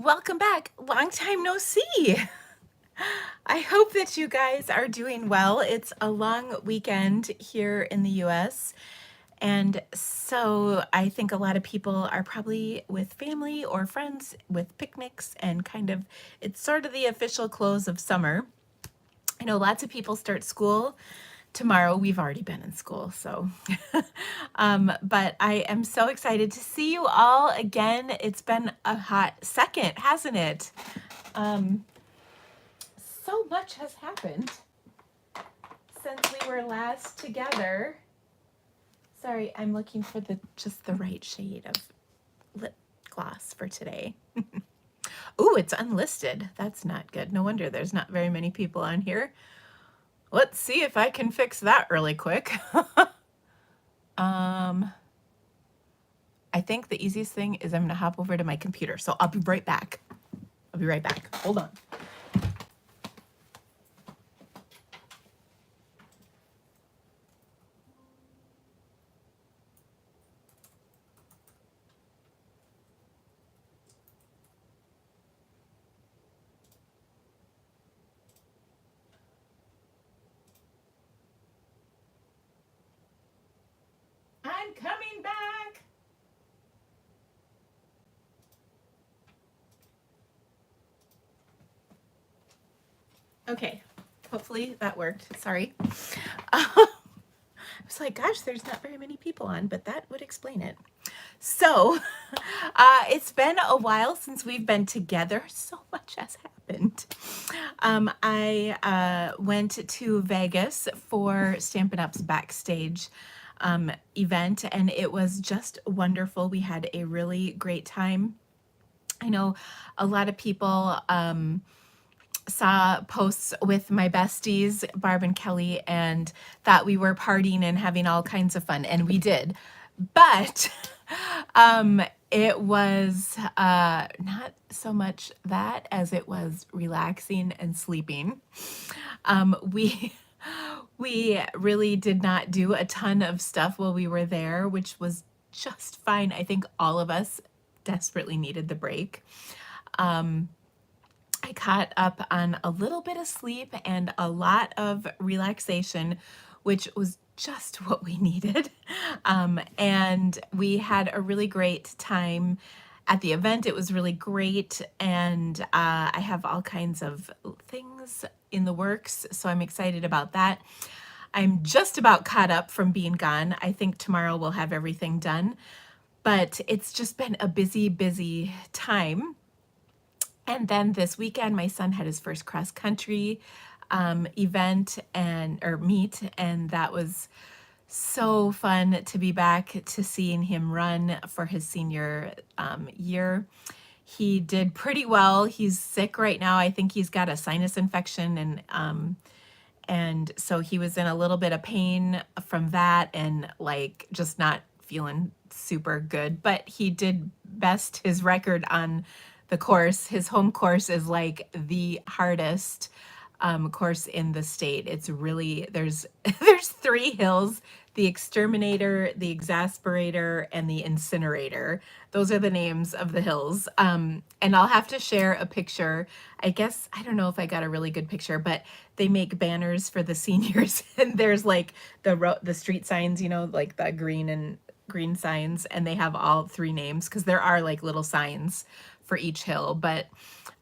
Welcome back. Long time no see. I hope that you guys are doing well. It's a long weekend here in the US. And so I think a lot of people are probably with family or friends with picnics and it's sort of the official close of summer. I know lots of people start school tomorrow. We've already been in school, so. But I am so excited to see you all again. It's been a hot second, hasn't it? Um, so much has happened since we were last together. Sorry, I'm looking for just the right shade of lip gloss for today. Ooh, it's unlisted. That's not good. No wonder there's not very many people on here. Let's see if I can fix that really quick. I think the easiest thing is I'm gonna hop over to my computer. So I'll be right back. I'll be right back. Hold on. I'm coming back. Okay, hopefully that worked. Sorry. I was like, gosh, there's not very many people on, but that would explain it. So, it's been a while since we've been together. So much has happened. I went to Vegas for Stampin' Up's backstage event, and it was just wonderful. We had a really great time. I know a lot of people saw posts with my besties, Barb and Kelly, and thought we were partying and having all kinds of fun, and we did. But it was not so much that as it was relaxing and sleeping. We we really did not do a ton of stuff while we were there, which was just fine. I think all of us desperately needed the break. I caught up on a little bit of sleep and a lot of relaxation, which was just what we needed. And we had a really great time at the event. It was really great. And I have all kinds of things in the works, so I'm excited about that. I'm just about caught up from being gone. I think tomorrow we'll have everything done. But it's just been a busy, busy time. And then this weekend, my son had his first cross country event or meet, and that was so fun to be back to seeing him run for his senior year. He did pretty well. He's sick right now. I think he's got a sinus infection, and so he was in a little bit of pain from that, and like just not feeling super good. But he did best his record on the course. His home course is like the hardest course in the state. It's really, there's three hills: the Exterminator, the Exasperator, and the Incinerator. Those are the names of the hills. And I'll have to share a picture. I guess, I don't know if I got a really good picture, but they make banners for the seniors, and there's like the street signs, like the green signs, and they have all three names because there are like little signs for each hill. But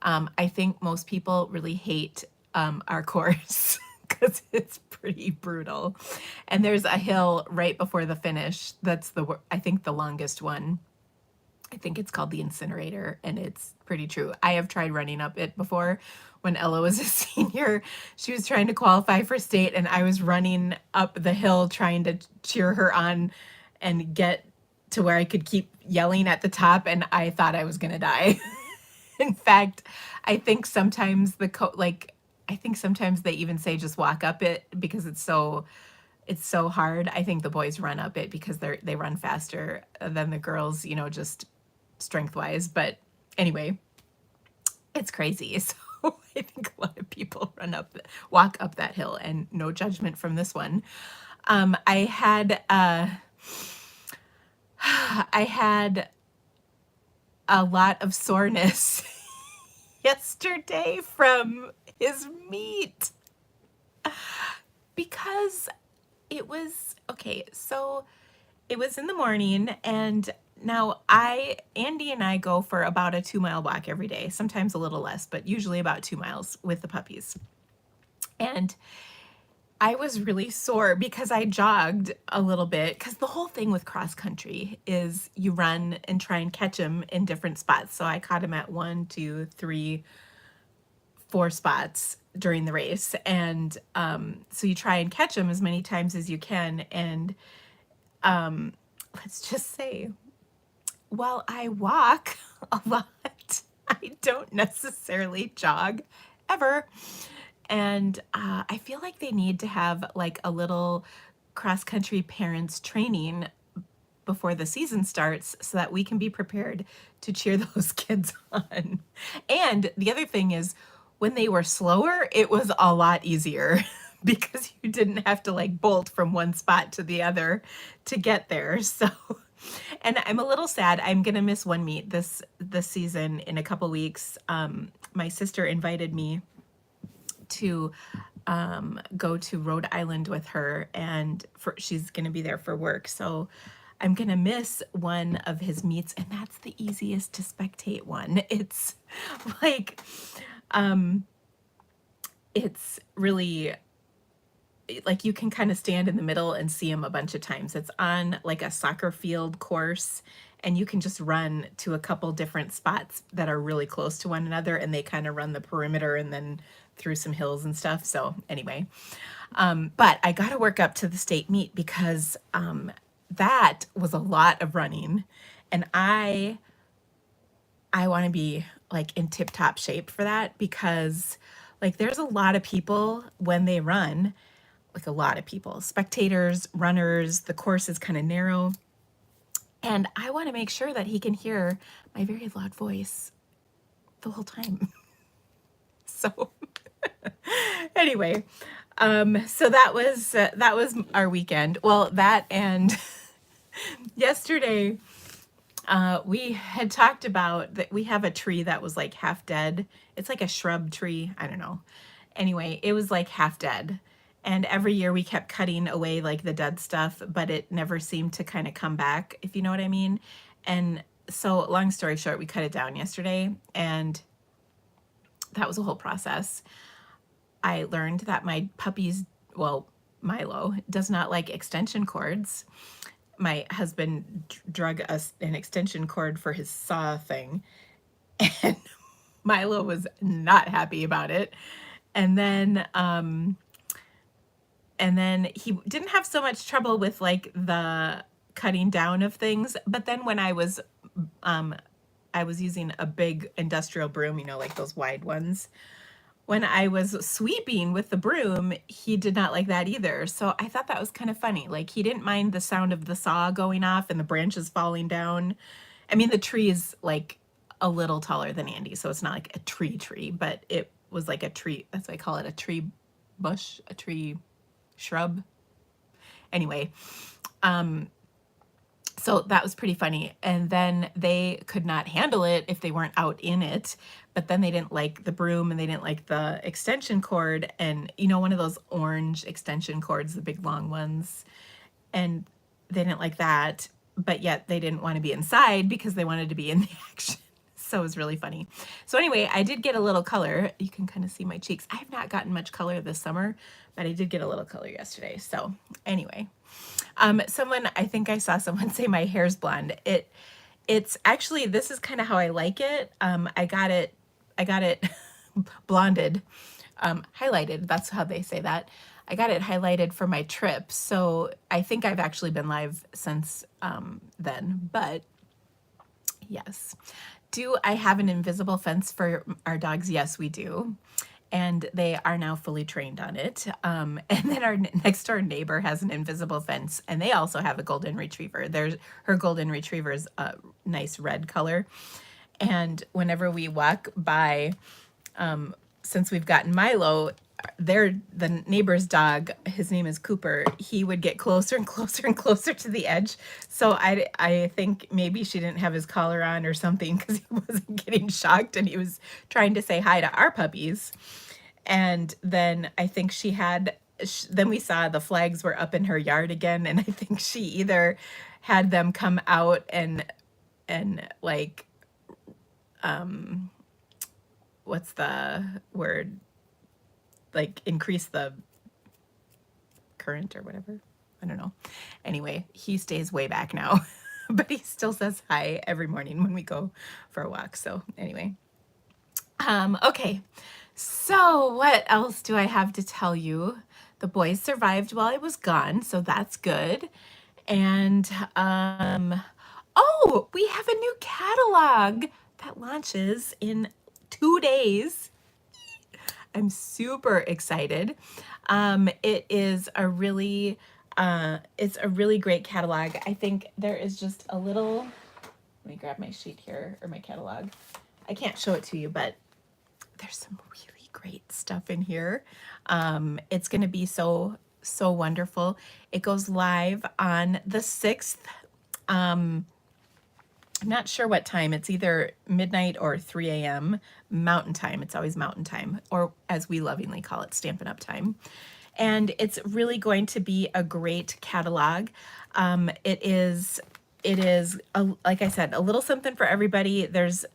I think most people really hate our course because it's pretty brutal. And there's a hill right before the finish that's I think the longest one. I think it's called the Incinerator, and it's pretty true. I have tried running up it before. When Ella was a senior, she was trying to qualify for state, and I was running up the hill trying to cheer her on and get to where I could keep yelling at the top, and I thought I was gonna die. In fact, I think sometimes I think sometimes they even say just walk up it because it's so hard. I think the boys run up it because they run faster than the girls, just strength wise. But anyway, it's crazy. So I think a lot of people walk up that hill, and no judgment from this one. I had I had a lot of soreness yesterday from his meat because it was okay. So it was in the morning, and now Andy and I go for about a 2 mile walk every day, sometimes a little less, but usually about 2 miles with the puppies. And I was really sore because I jogged a little bit, because the whole thing with cross country is you run and try and catch them in different spots. So I caught him at 1, 2, 3, 4 spots during the race. And so you try and catch them as many times as you can. And let's just say, while I walk a lot, I don't necessarily jog ever. And I feel like they need to have like a little cross country parents training before the season starts so that we can be prepared to cheer those kids on. And the other thing is, when they were slower, it was a lot easier because you didn't have to like bolt from one spot to the other to get there. So, and I'm a little sad. I'm gonna miss one meet this season in a couple weeks. My sister invited me to go to Rhode Island with her, and she's going to be there for work. So I'm going to miss one of his meets, and that's the easiest to spectate one. It's like, it's really like you can kind of stand in the middle and see him a bunch of times. It's on like a soccer field course, and you can just run to a couple different spots that are really close to one another, and they kind of run the perimeter and then through some hills and stuff. So anyway, but I got to work up to the state meet because that was a lot of running, and I want to be like in tip top shape for that, because like there's a lot of people when they run, like a lot of people, spectators, runners, the course is kind of narrow. And I want to make sure that he can hear my very loud voice the whole time. So anyway, so that was our weekend. Well, that and yesterday, we had talked about that we have a tree that was like half dead. It's like a shrub tree. I don't know. Anyway, it was like half dead. And every year we kept cutting away like the dead stuff, but it never seemed to kind of come back, if you know what I mean. And so long story short, we cut it down yesterday, and that was a whole process. I learned that my puppy's, well, Milo does not like extension cords. My husband drug us an extension cord for his saw thing, and Milo was not happy about it. And then he didn't have so much trouble with like the cutting down of things, but then when I was using a big industrial broom, you know, like those wide ones, when I was sweeping with the broom, he did not like that either. So I thought that was kind of funny. Like, he didn't mind the sound of the saw going off and the branches falling down. I mean, the tree is like a little taller than Andy, so it's not like a tree, but it was like a tree. That's why I call it a tree bush, a tree shrub. Anyway, so that was pretty funny. And then they could not handle it if they weren't out in it. But then they didn't like the broom, and they didn't like the extension cord. And, you know, one of those orange extension cords, the big long ones. And they didn't like that. But yet they didn't want to be inside because they wanted to be in the action. So it was really funny. So anyway, I did get a little color. You can kind of see my cheeks. I have not gotten much color this summer, but I did get a little color yesterday. So anyway, I think I saw someone say my hair's blonde. It's actually, this is kind of how I like it. I got it blonded, highlighted. That's how they say that. I got it highlighted for my trip. So I think I've actually been live since then, but yes. Do I have an invisible fence for our dogs? Yes, we do. And they are now fully trained on it. And then our next door neighbor has an invisible fence, and they also have a golden retriever. Her golden retriever is a nice red color. And whenever we walk by, since we've gotten Milo, the neighbor's dog, his name is Cooper, he would get closer and closer and closer to the edge. So I think maybe she didn't have his collar on or something because he wasn't getting shocked and he was trying to say hi to our puppies. And then I think she had, then we saw the flags were up in her yard again. And I think she either had them come out and like, what's the word? Like increase the current or whatever. I don't know. Anyway, he stays way back now, but he still says hi every morning when we go for a walk. So anyway, okay. So what else do I have to tell you? The boys survived while I was gone, so that's good. And oh, we have a new catalog that launches in 2 days. I'm super excited. It is a really, it's a really great catalog. I think there is just a little, let me grab my sheet here, or my catalog. I can't show it to you, but there's some really great stuff in here. It's going to be so wonderful. It goes live on the 6th. I'm not sure what time. It's either midnight or 3 a.m. Mountain Time. It's always Mountain Time, or as we lovingly call it, Stampin' Up! Time. And it's really going to be a great catalog. It is like I said, a little something for everybody. There's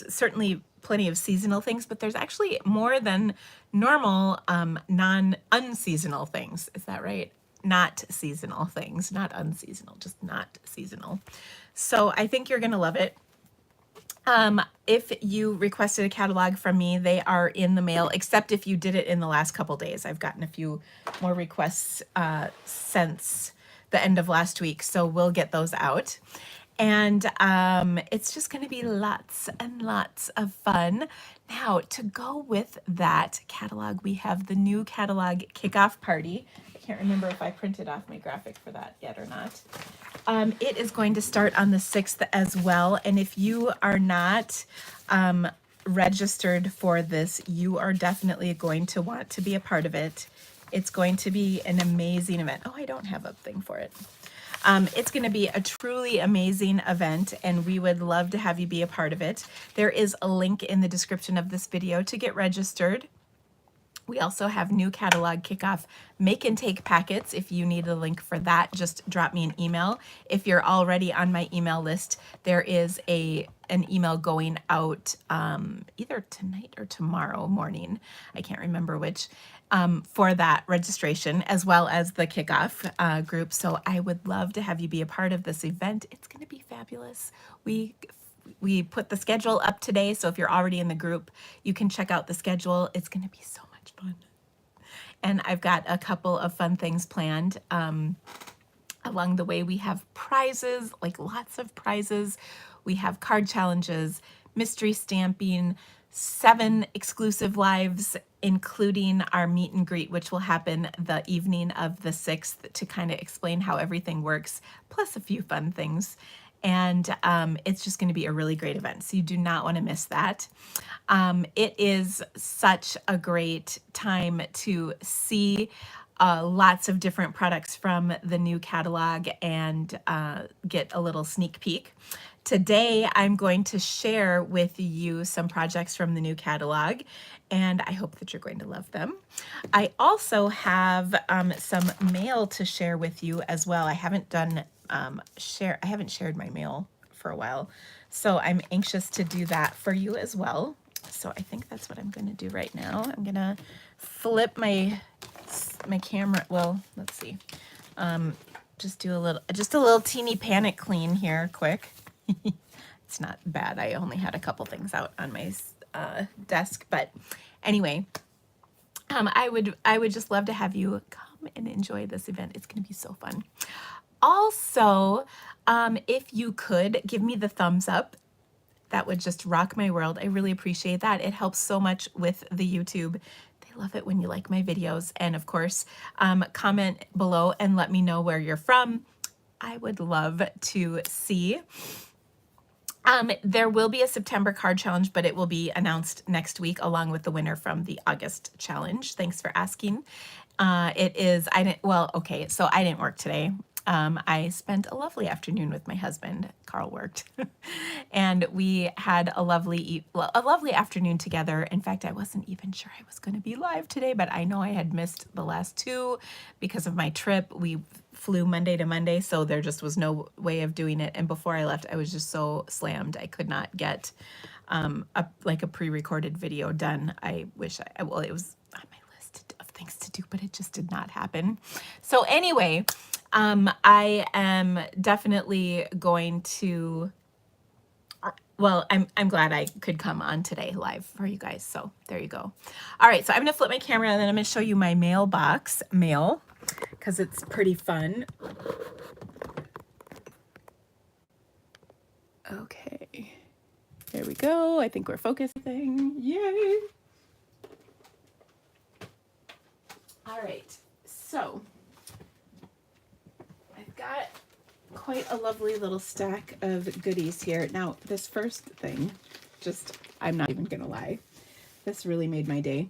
certainly plenty of seasonal things, but there's actually more than normal unseasonal things. Is that right? Not seasonal things, not unseasonal, just not seasonal. So I think you're going to love it. If you requested a catalog from me, they are in the mail, except if you did it in the last couple days. I've gotten a few more requests since the end of last week, so we'll get those out. And it's just going to be lots and lots of fun. Now, to go with that catalog, we have the new catalog kickoff party. I can't remember if I printed off my graphic for that yet or not. It is going to start on the 6th as well. And if you are not registered for this, you are definitely going to want to be a part of it. It's going to be an amazing event. Oh, I don't have a thing for it. It's going to be a truly amazing event, and we would love to have you be a part of it. There is a link in the description of this video to get registered. We also have new catalog kickoff make and take packets. If you need a link for that, just drop me an email. If you're already on my email list, there is an email going out either tonight or tomorrow morning. I can't remember which, for that registration, as well as the kickoff group. So I would love to have you be a part of this event. It's going to be fabulous. We put the schedule up today, so if you're already in the group, you can check out the schedule. It's going to be so much fun. And I've got a couple of fun things planned. Along the way, we have prizes, like lots of prizes. We have card challenges, mystery stamping, 7 exclusive lives, including our meet and greet, which will happen the evening of the 6th to kind of explain how everything works, plus a few fun things. And it's just going to be a really great event, so you do not want to miss that. It is such a great time to see lots of different products from the new catalog and get a little sneak peek. Today, I'm going to share with you some projects from the new catalog, and I hope that you're going to love them. I also have some mail to share with you as well. I haven't done I haven't shared my mail for a while, so I'm anxious to do that for you as well. So I think that's what I'm going to do right now. I'm going to flip my camera. Well, let's see. Just a little teeny panic clean here, quick. It's not bad. I only had a couple things out on my desk, but anyway, I would just love to have you come and enjoy this event. It's going to be so fun. Also, if you could give me the thumbs up, that would just rock my world. I really appreciate that. It helps so much with the YouTube. They love it when you like my videos. And of course, comment below and let me know where you're from. I would love to see. There will be a September card challenge, but it will be announced next week along with the winner from the August challenge. Thanks for asking. It is, I didn't, well, okay, so I didn't work today. I spent a lovely afternoon with my husband. Carl worked, and we had a a lovely afternoon together. In fact, I wasn't even sure I was going to be live today, but I know I had missed the last two because of my trip. We flew Monday to Monday, so there just was no way of doing it. And before I left, I was just so slammed. I could not get a pre-recorded video done. I wish well, it was on my list of things to do, but it just did not happen. So anyway, I am definitely going to, well, I'm glad I could come on today live for you guys. So there you go. All right, so I'm gonna flip my camera and then I'm gonna show you my mailbox mail because it's pretty fun. Okay, there we go. I think we're focusing. Yay! All right, so I've got quite a lovely little stack of goodies here. Now, this first thing, I'm not even gonna lie, this really made my day.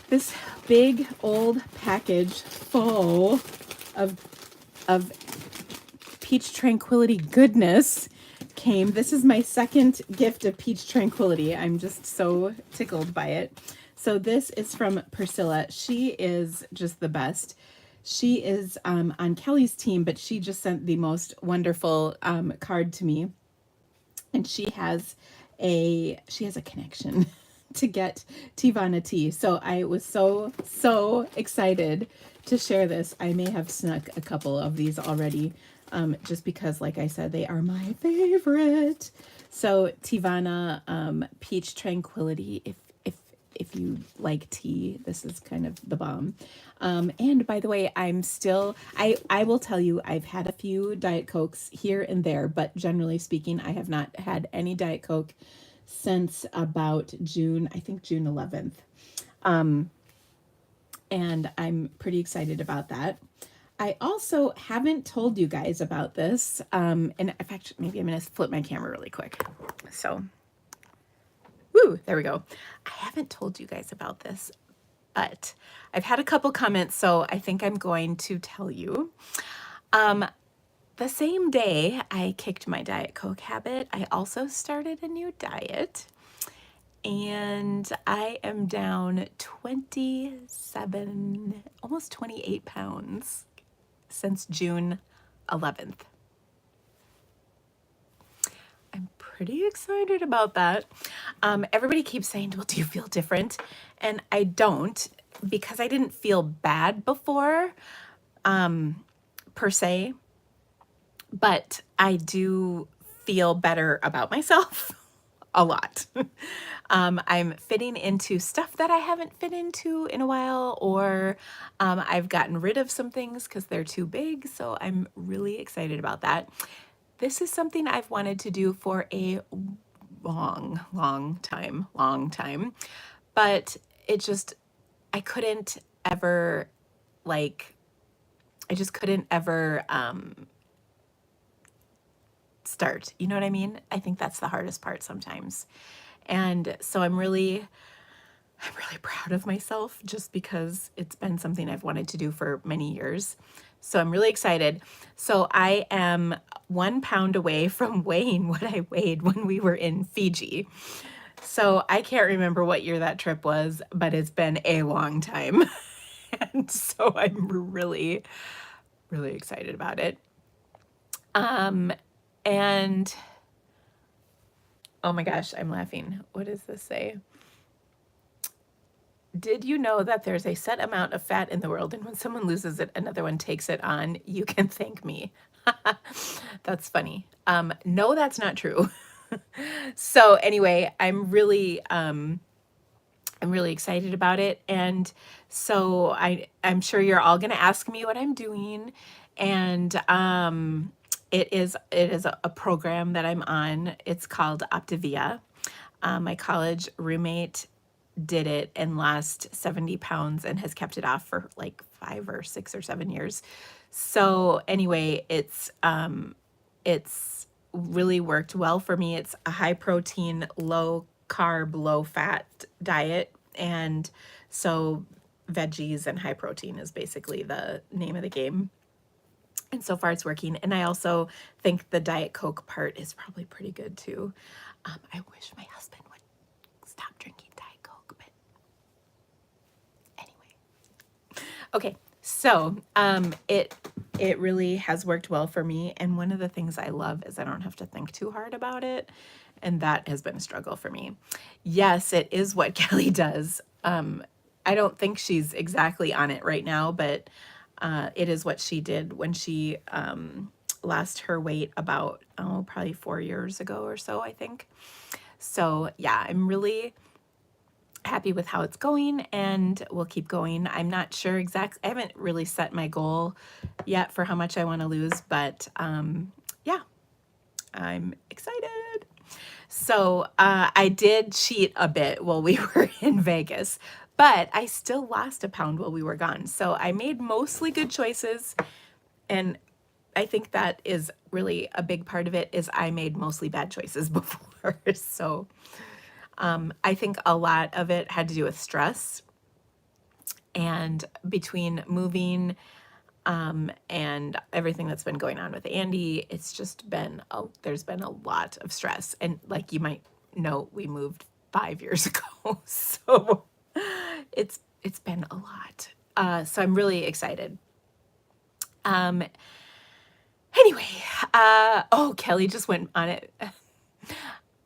This big old package full of Peach Tranquility goodness came. This is my second gift of Peach Tranquility. I'm just so tickled by it. So this is from Priscilla. She is just the best. She is on Kelly's team, but she just sent the most wonderful card to me. And she has a connection to get Tivana tea. So I was so excited to share this. I may have snuck a couple of these already, just because, like I said, they are my favorite. So Tivana Peach Tranquility, if you like tea, this is kind of the bomb. And by the way, I will tell you, I've had a few Diet Cokes here and there, but generally speaking, I have not had any Diet Coke since about June, I think June 11th. And I'm pretty excited about that. I also haven't told you guys about this. And in fact, maybe I'm going to flip my camera really quick. So, woo, there we go. I haven't told you guys about this, but I've had a couple comments, so I think I'm going to tell you. The same day I kicked my Diet Coke habit, I also started a new diet. And I am down 27, almost 28 pounds since June 11th. I'm pretty excited about that. Everybody keeps saying, well, do you feel different? And I don't, because I didn't feel bad before, per se, but I do feel better about myself a lot. I'm fitting into stuff that I haven't fit into in a while, or I've gotten rid of some things because they're too big. So I'm really excited about that. This is something I've wanted to do for a long time, but I couldn't ever, I just couldn't ever start. You know what I mean? I think that's the hardest part sometimes. And so I'm really proud of myself just because it's been something I've wanted to do for many years. So I'm really excited. So I am 1 pound away from weighing what I weighed when we were in Fiji. So I can't remember what year that trip was, but it's been a long time. And so I'm really excited about it. And oh my gosh, I'm laughing. What does this say? Did you know that there's a set amount of fat in the world, and when someone loses it, another one takes it on? You can thank me. That's funny. No, that's not true. So anyway, I'm really excited about it. And so I'm sure you're all going to ask me what I'm doing. And it is a program that I'm on. It's called Optavia. My college roommate did it and lost 70 pounds and has kept it off for like 5 or 6 or 7 years. So anyway, it's really worked well for me. It's a high protein, low carb, low fat diet. And so veggies and high protein is basically the name of the game. And so far it's working. And I also think the Diet Coke part is probably pretty good too. I wish my husband would stop drinking Diet Coke, but anyway. Okay, so it really has worked well for me. And one of the things I love is I don't have to think too hard about it. And that has been a struggle for me. Yes, it is what Kelly does. I don't think she's exactly on it right now, but it is what she did when she lost her weight about, oh, probably 4 years ago or so, I think. So yeah, I'm really happy with how it's going, and we'll keep going. I'm not sure exactly. I haven't really set my goal yet for how much I want to lose, but yeah, I'm excited. So I did cheat a bit while we were in Vegas, but I still lost a pound while we were gone. So I made mostly good choices, and I think that is really a big part of it is I made mostly bad choices before. So I think a lot of it had to do with stress, and between moving and everything that's been going on with Andy, it's just been there's been a lot of stress. And like you might know, we moved 5 years ago, so it's been a lot. So I'm really excited. Anyway, oh, Kelly just went on it.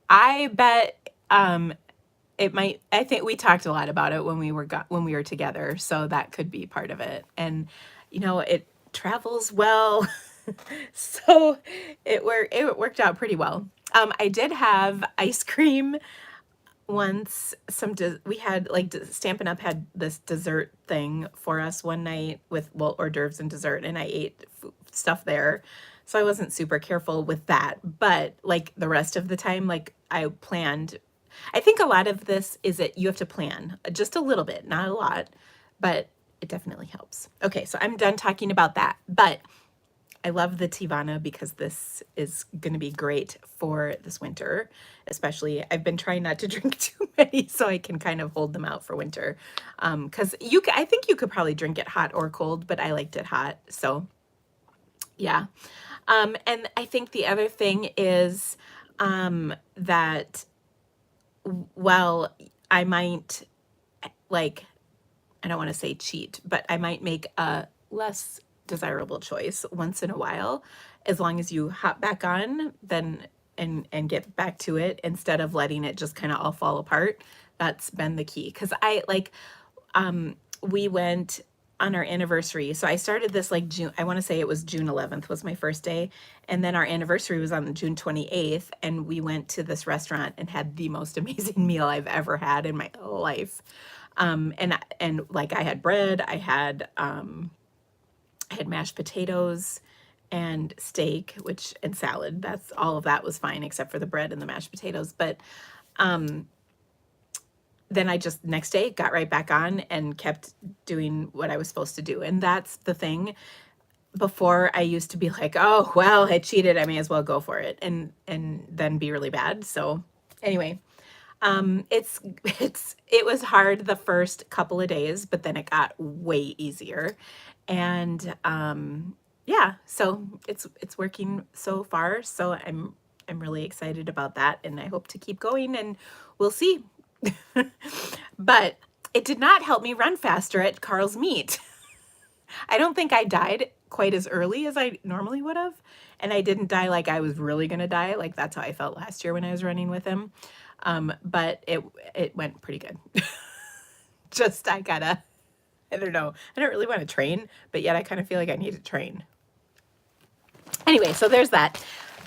I bet it might. I think we talked a lot about it when we were together, so that could be part of it. And it travels well, so it worked out pretty well. I did have ice cream once. We had like Stampin' Up had this dessert thing for us one night with hors d'oeuvres and dessert, and I ate stuff there. So I wasn't super careful with that, but like the rest of the time, like I planned. I think a lot of this is that you have to plan just a little bit, not a lot, but it definitely helps. Okay, so I'm done talking about that, but I love the Tivana because this is going to be great for this winter, especially. I've been trying not to drink too many so I can kind of hold them out for winter. Because I think you could probably drink it hot or cold, but I liked it hot. So yeah. And I think the other thing is that, well, I might, like, I don't want to say cheat, but I might make a less desirable choice once in a while, as long as you hop back on then and get back to it instead of letting it just kind of all fall apart. That's been the key. Because we went on our anniversary. So I started this like June, I want to say it was June 11th was my first day. And then our anniversary was on June 28th. And we went to this restaurant and had the most amazing meal I've ever had in my life. And like I had bread, I had mashed potatoes and steak, and salad. That's all of that was fine except for the bread and the mashed potatoes. But then I just next day got right back on and kept doing what I was supposed to do. And that's the thing. Before I used to be like, oh, well, I cheated, I may as well go for it, and then be really bad. So anyway, it was hard the first couple of days, but then it got way easier. And yeah, so it's working so far. So I'm really excited about that, and I hope to keep going, and we'll see. But it did not help me run faster at Carl's Meet. I don't think I died quite as early as I normally would have. And I didn't die like I was really going to die. Like that's how I felt last year when I was running with him. But it went pretty good. Just I don't know. I don't really want to train, but yet I kind of feel like I need to train. Anyway, so there's that.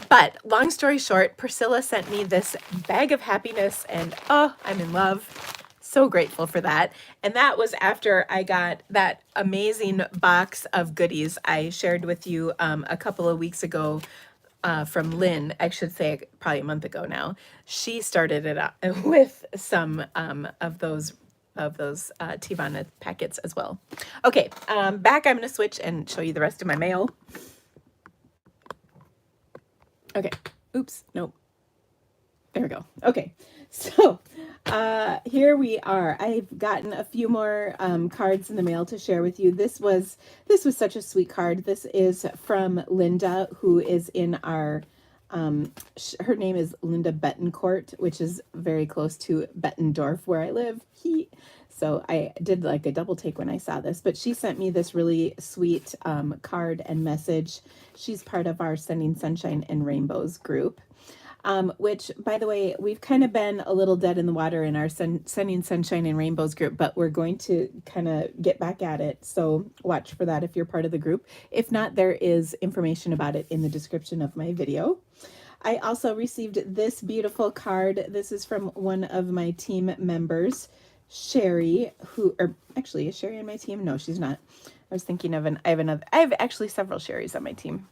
But long story short, Priscilla sent me this bag of happiness, and oh, I'm in love. So grateful for that. And that was after I got that amazing box of goodies I shared with you a couple of weeks ago from Lynn. I should say probably a month ago now. She started it up with some of those Tivana packets as well. Okay, back. I'm going to switch and show you the rest of my mail. Okay. Oops, nope. There we go. Okay, so here we are. I've gotten a few more cards in the mail to share with you. This was such a sweet card. This is from Linda, who is in our her name is Linda Bettencourt, which is very close to Bettendorf, where I live. So I did like a double take when I saw this, but she sent me this really sweet card and message. She's part of our Sending Sunshine and Rainbows group. Which, by the way, we've kind of been a little dead in the water in our Sending Sunshine and Rainbows group, but we're going to kind of get back at it. So watch for that if you're part of the group. If not, there is information about it in the description of my video. I also received this beautiful card. This is from one of my team members, Sherry, or actually, is Sherry on my team? No, she's not. I was thinking of I have actually several Sherrys on my team.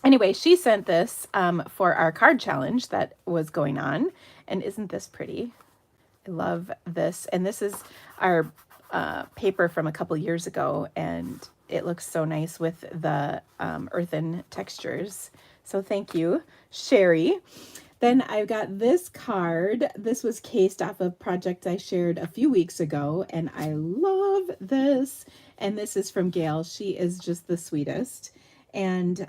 Anyway, she sent this for our card challenge that was going on. And isn't this pretty? I love this. And this is our paper from a couple years ago. And it looks so nice with the earthen textures. So thank you, Sherry. Then I've got this card. This was cased off a project I shared a few weeks ago. And I love this. And this is from Gail. She is just the sweetest. And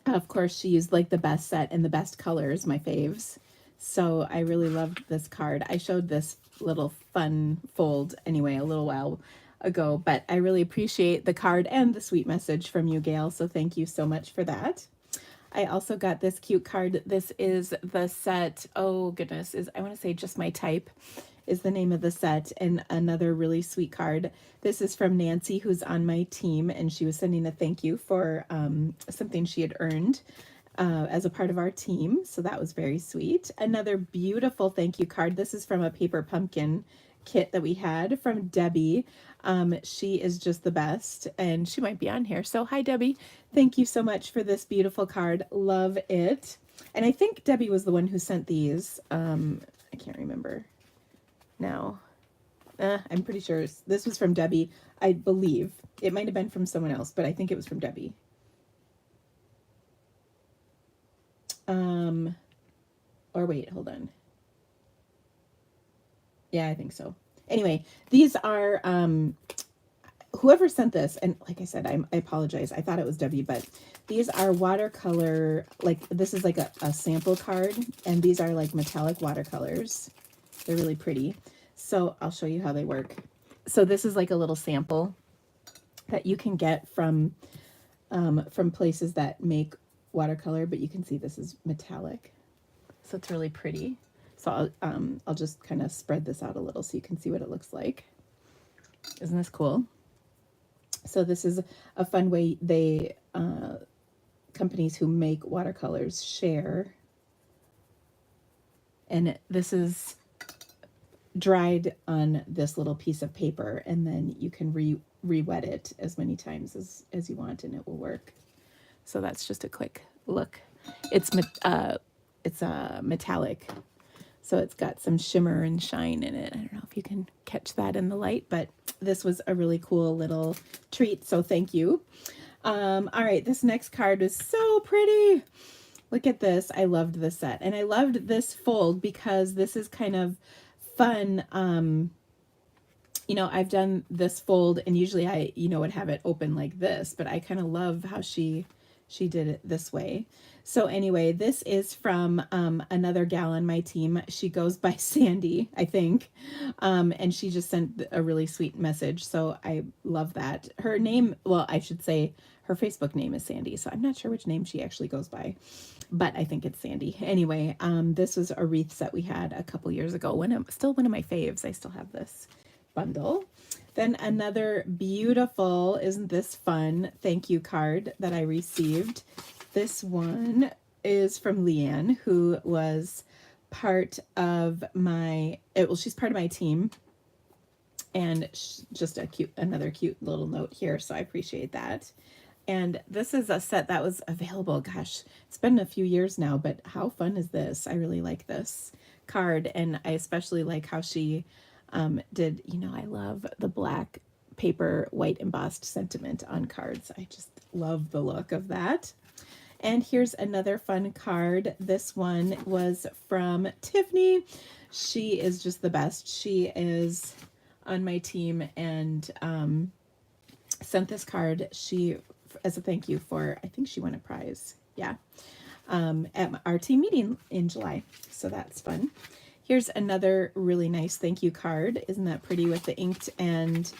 of course, she used like the best set and the best colors, my faves. So I really loved this card. I showed this little fun fold anyway a little while ago, but I really appreciate the card and the sweet message from you, Gail. So thank you so much for that. I also got this cute card. This is the set. Oh goodness, I want to say Just My Type is the name of the set, and another really sweet card. This is from Nancy, who's on my team, and she was sending a thank you for something she had earned as a part of our team, so that was very sweet. Another beautiful thank you card. This is from a paper pumpkin kit that we had from Debbie. She is just the best, and she might be on here, so hi Debbie. Thank you so much for this beautiful card. Love it. And I think Debbie was the one who sent these. I can't remember now. I'm pretty sure this was from Debbie. I believe it might have been from someone else, but I think it was from Debbie. Or wait, hold on. Yeah, I think so. Anyway, these are whoever sent this, and like I said, I apologize. I thought it was Debbie, but these are watercolor, like this is like a sample card, and these are like metallic watercolors. They're really pretty. So I'll show you how they work. So this is like a little sample that you can get from places that make watercolor, but you can see this is metallic. So it's really pretty. So I'll just kind of spread this out a little so you can see what it looks like. Isn't this cool? So this is a fun way they companies who make watercolors share. And this is dried on this little piece of paper, and then you can re-wet it as many times as you want, and it will work. So that's just a quick look. It's metallic, so it's got some shimmer and shine in it. I don't know if you can catch that in the light, but this was a really cool little treat, so thank you. All right, this next card is so pretty. Look at this. I loved this set, and I loved this fold because this is kind of fun. You know, I've done this fold, and usually I, would have it open like this, but I kind of love how she did it this way. So anyway, this is from another gal on my team. She goes by Sandy, I think, and she just sent a really sweet message. So I love that. Her name, well, I should say her Facebook name is Sandy, so I'm not sure which name she actually goes by, but I think it's Sandy. Anyway, this was a wreath set we had a couple years ago. Still one of my faves. I still have this bundle. Then another beautiful, isn't this fun, thank you card that I received. This one is from Leanne, who was part of my, she's part of my team, and just another cute little note here, so I appreciate that. And this is a set that was available, gosh, it's been a few years now, but how fun is this? I really like this card, and I especially like how she did, I love the black paper white embossed sentiment on cards. I just love the look of that. And here's another fun card. This one was from Tiffany. She is just the best. She is on my team and sent this card. She, as a thank you for, I think she won a prize. Yeah. At our team meeting in July. So that's fun. Here's another really nice thank you card. Isn't that pretty with the inked and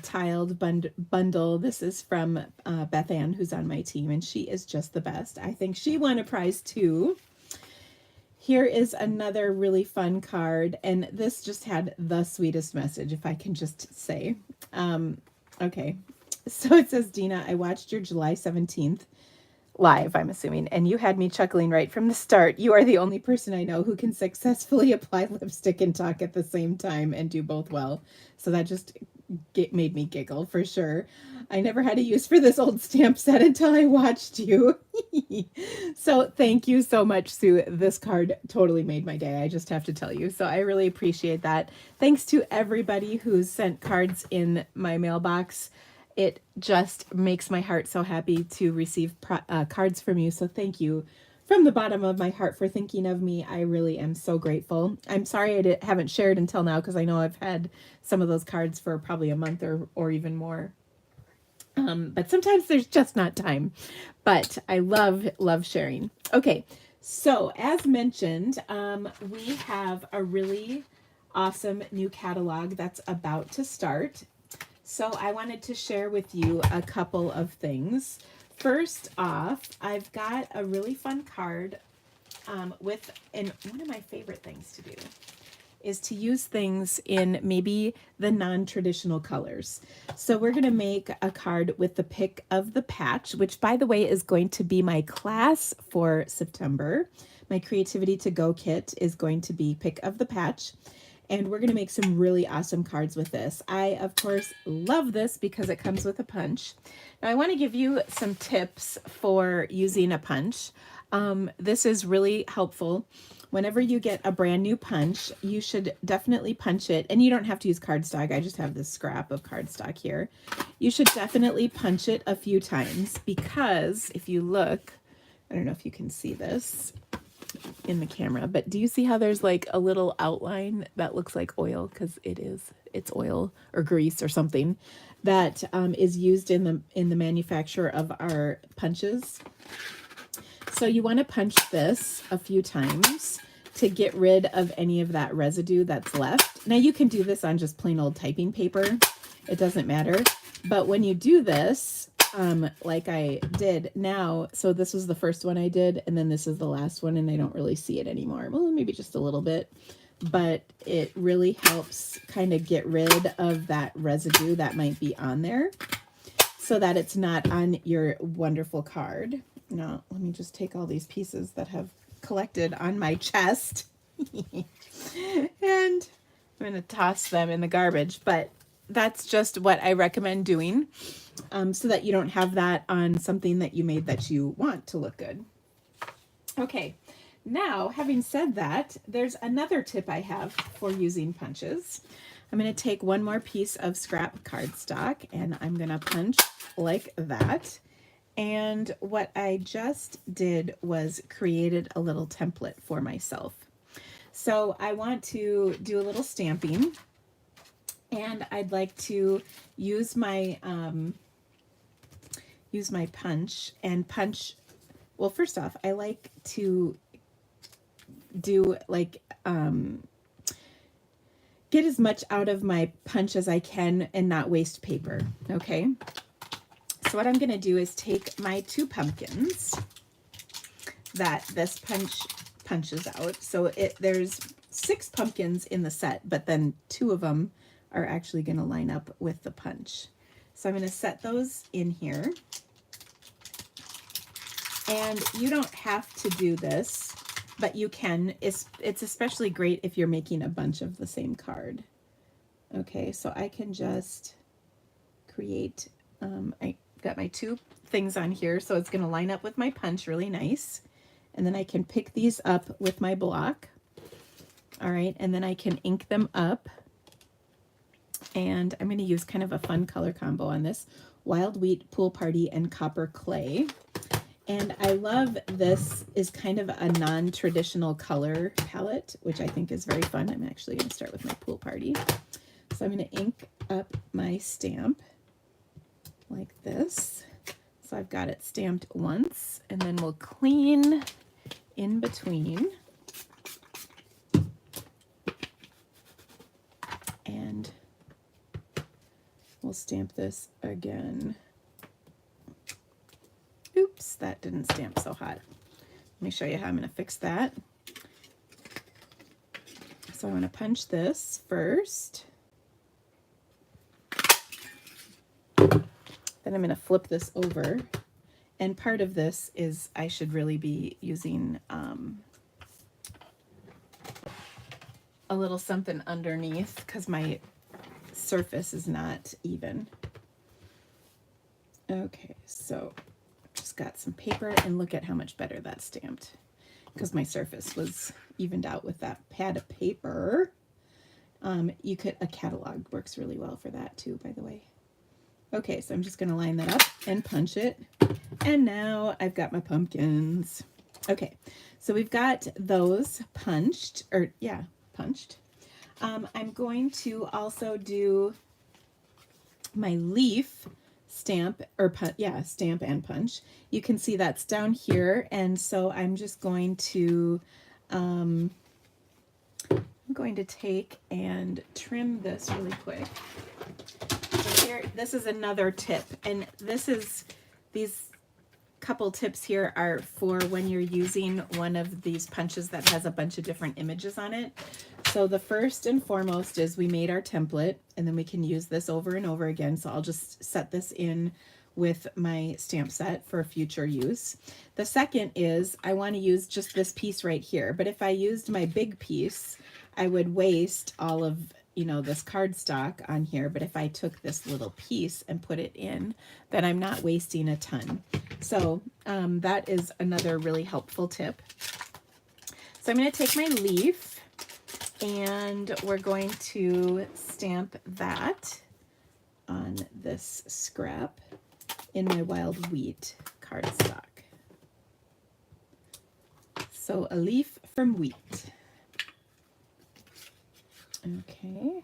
tiled bundle? This is from Beth Ann, who's on my team, and she is just the best. I think she won a prize too. Here is another really fun card, and this just had the sweetest message, if I can just say. Okay, so it says, Dina, I watched your July 17th live, I'm assuming, and you had me chuckling right from the start. You are the only person I know who can successfully apply lipstick and talk at the same time and do both well. So that just made me giggle for sure. I never had a use for this old stamp set until I watched you. So thank you so much, Sue. This card totally made my day, I just have to tell you. So I really appreciate that. Thanks to everybody who's sent cards in my mailbox. It just makes my heart so happy to receive cards from you. So thank you from the bottom of my heart for thinking of me. I really am so grateful. I'm sorry I haven't shared until now because I know I've had some of those cards for probably a month or even more. But sometimes there's just not time. But I love sharing. Okay, so as mentioned, we have a really awesome new catalog that's about to start. So I wanted to share with you a couple of things. First off, I've got a really fun card and one of my favorite things to do is to use things in maybe the non-traditional colors. So we're going to make a card with the pick of the patch, which by the way is going to be my class for September. My Creativity to Go kit is going to be pick of the patch. And we're going to make some really awesome cards with this. I, of course, love this because it comes with a punch. Now, I want to give you some tips for using a punch. This is really helpful. Whenever you get a brand new punch, you should definitely punch it. And you don't have to use cardstock. I just have this scrap of cardstock here. You should definitely punch it a few times because if you look, I don't know if you can see this in the camera, but do you see how there's like a little outline that looks like oil? Because it's oil or grease or something that is used in the manufacture of our punches. So you want to punch this a few times to get rid of any of that residue that's left. Now you can do this on just plain old typing paper. It doesn't matter. But when you do this, like I did now, so this was the first one I did, and then this is the last one, and I don't really see it anymore. Well, maybe just a little bit, but it really helps kind of get rid of that residue that might be on there so that it's not on your wonderful card. Now, let me just take all these pieces that have collected on my chest and I'm going to toss them in the garbage, but that's just what I recommend doing. So that you don't have that on something that you made that you want to look good. Okay, now having said that, there's another tip I have for using punches. I'm going to take one more piece of scrap cardstock and I'm going to punch like that. And what I just did was created a little template for myself. So I want to do a little stamping and I'd like to use my punch and punch. Well, first off, I like to do like get as much out of my punch as I can and not waste paper. Okay, so what I'm going to do is take my 2 pumpkins that this punch punches out. So there's 6 pumpkins in the set, but then 2 of them are actually going to line up with the punch. So I'm going to set those in here. And you don't have to do this, but you can. It's especially great if you're making a bunch of the same card. Okay, so I can just create, I got my 2 things on here, so it's going to line up with my punch really nice. And then I can pick these up with my block. All right, and then I can ink them up. And I'm going to use kind of a fun color combo on this. Wild Wheat, Pool Party, and Copper Clay. And I love this is kind of a non-traditional color palette, which I think is very fun. I'm actually going to start with my pool party. So I'm going to ink up my stamp like this. So I've got it stamped once, and then we'll clean in between. And we'll stamp this again. Oops, that didn't stamp so hot. Let me show you how I'm going to fix that. So I'm going to punch this first. Then I'm going to flip this over. And part of this is I should really be using a little something underneath because my surface is not even. Okay, so just got some paper, and look at how much better that's stamped because my surface was evened out with that pad of paper. A catalog works really well for that too, by the way. Okay, so I'm just going to line that up and punch it. And now I've got my pumpkins. Okay, so we've got those punched, punched. I'm going to also do my leaf stamp, stamp and punch. You can see that's down here, and so I'm just going to, take and trim this really quick. So here, this is another tip, and these couple tips here are for when you're using one of these punches that has a bunch of different images on it. So the first and foremost is we made our template, and then we can use this over and over again. So I'll just set this in with my stamp set for future use. The second is I want to use just this piece right here, but if I used my big piece, I would waste all of this cardstock on here, but if I took this little piece and put it in, then I'm not wasting a ton. So that is another really helpful tip. So I'm going to take my leaf, and we're going to stamp that on this scrap in my wild wheat cardstock. So a leaf from wheat. Okay.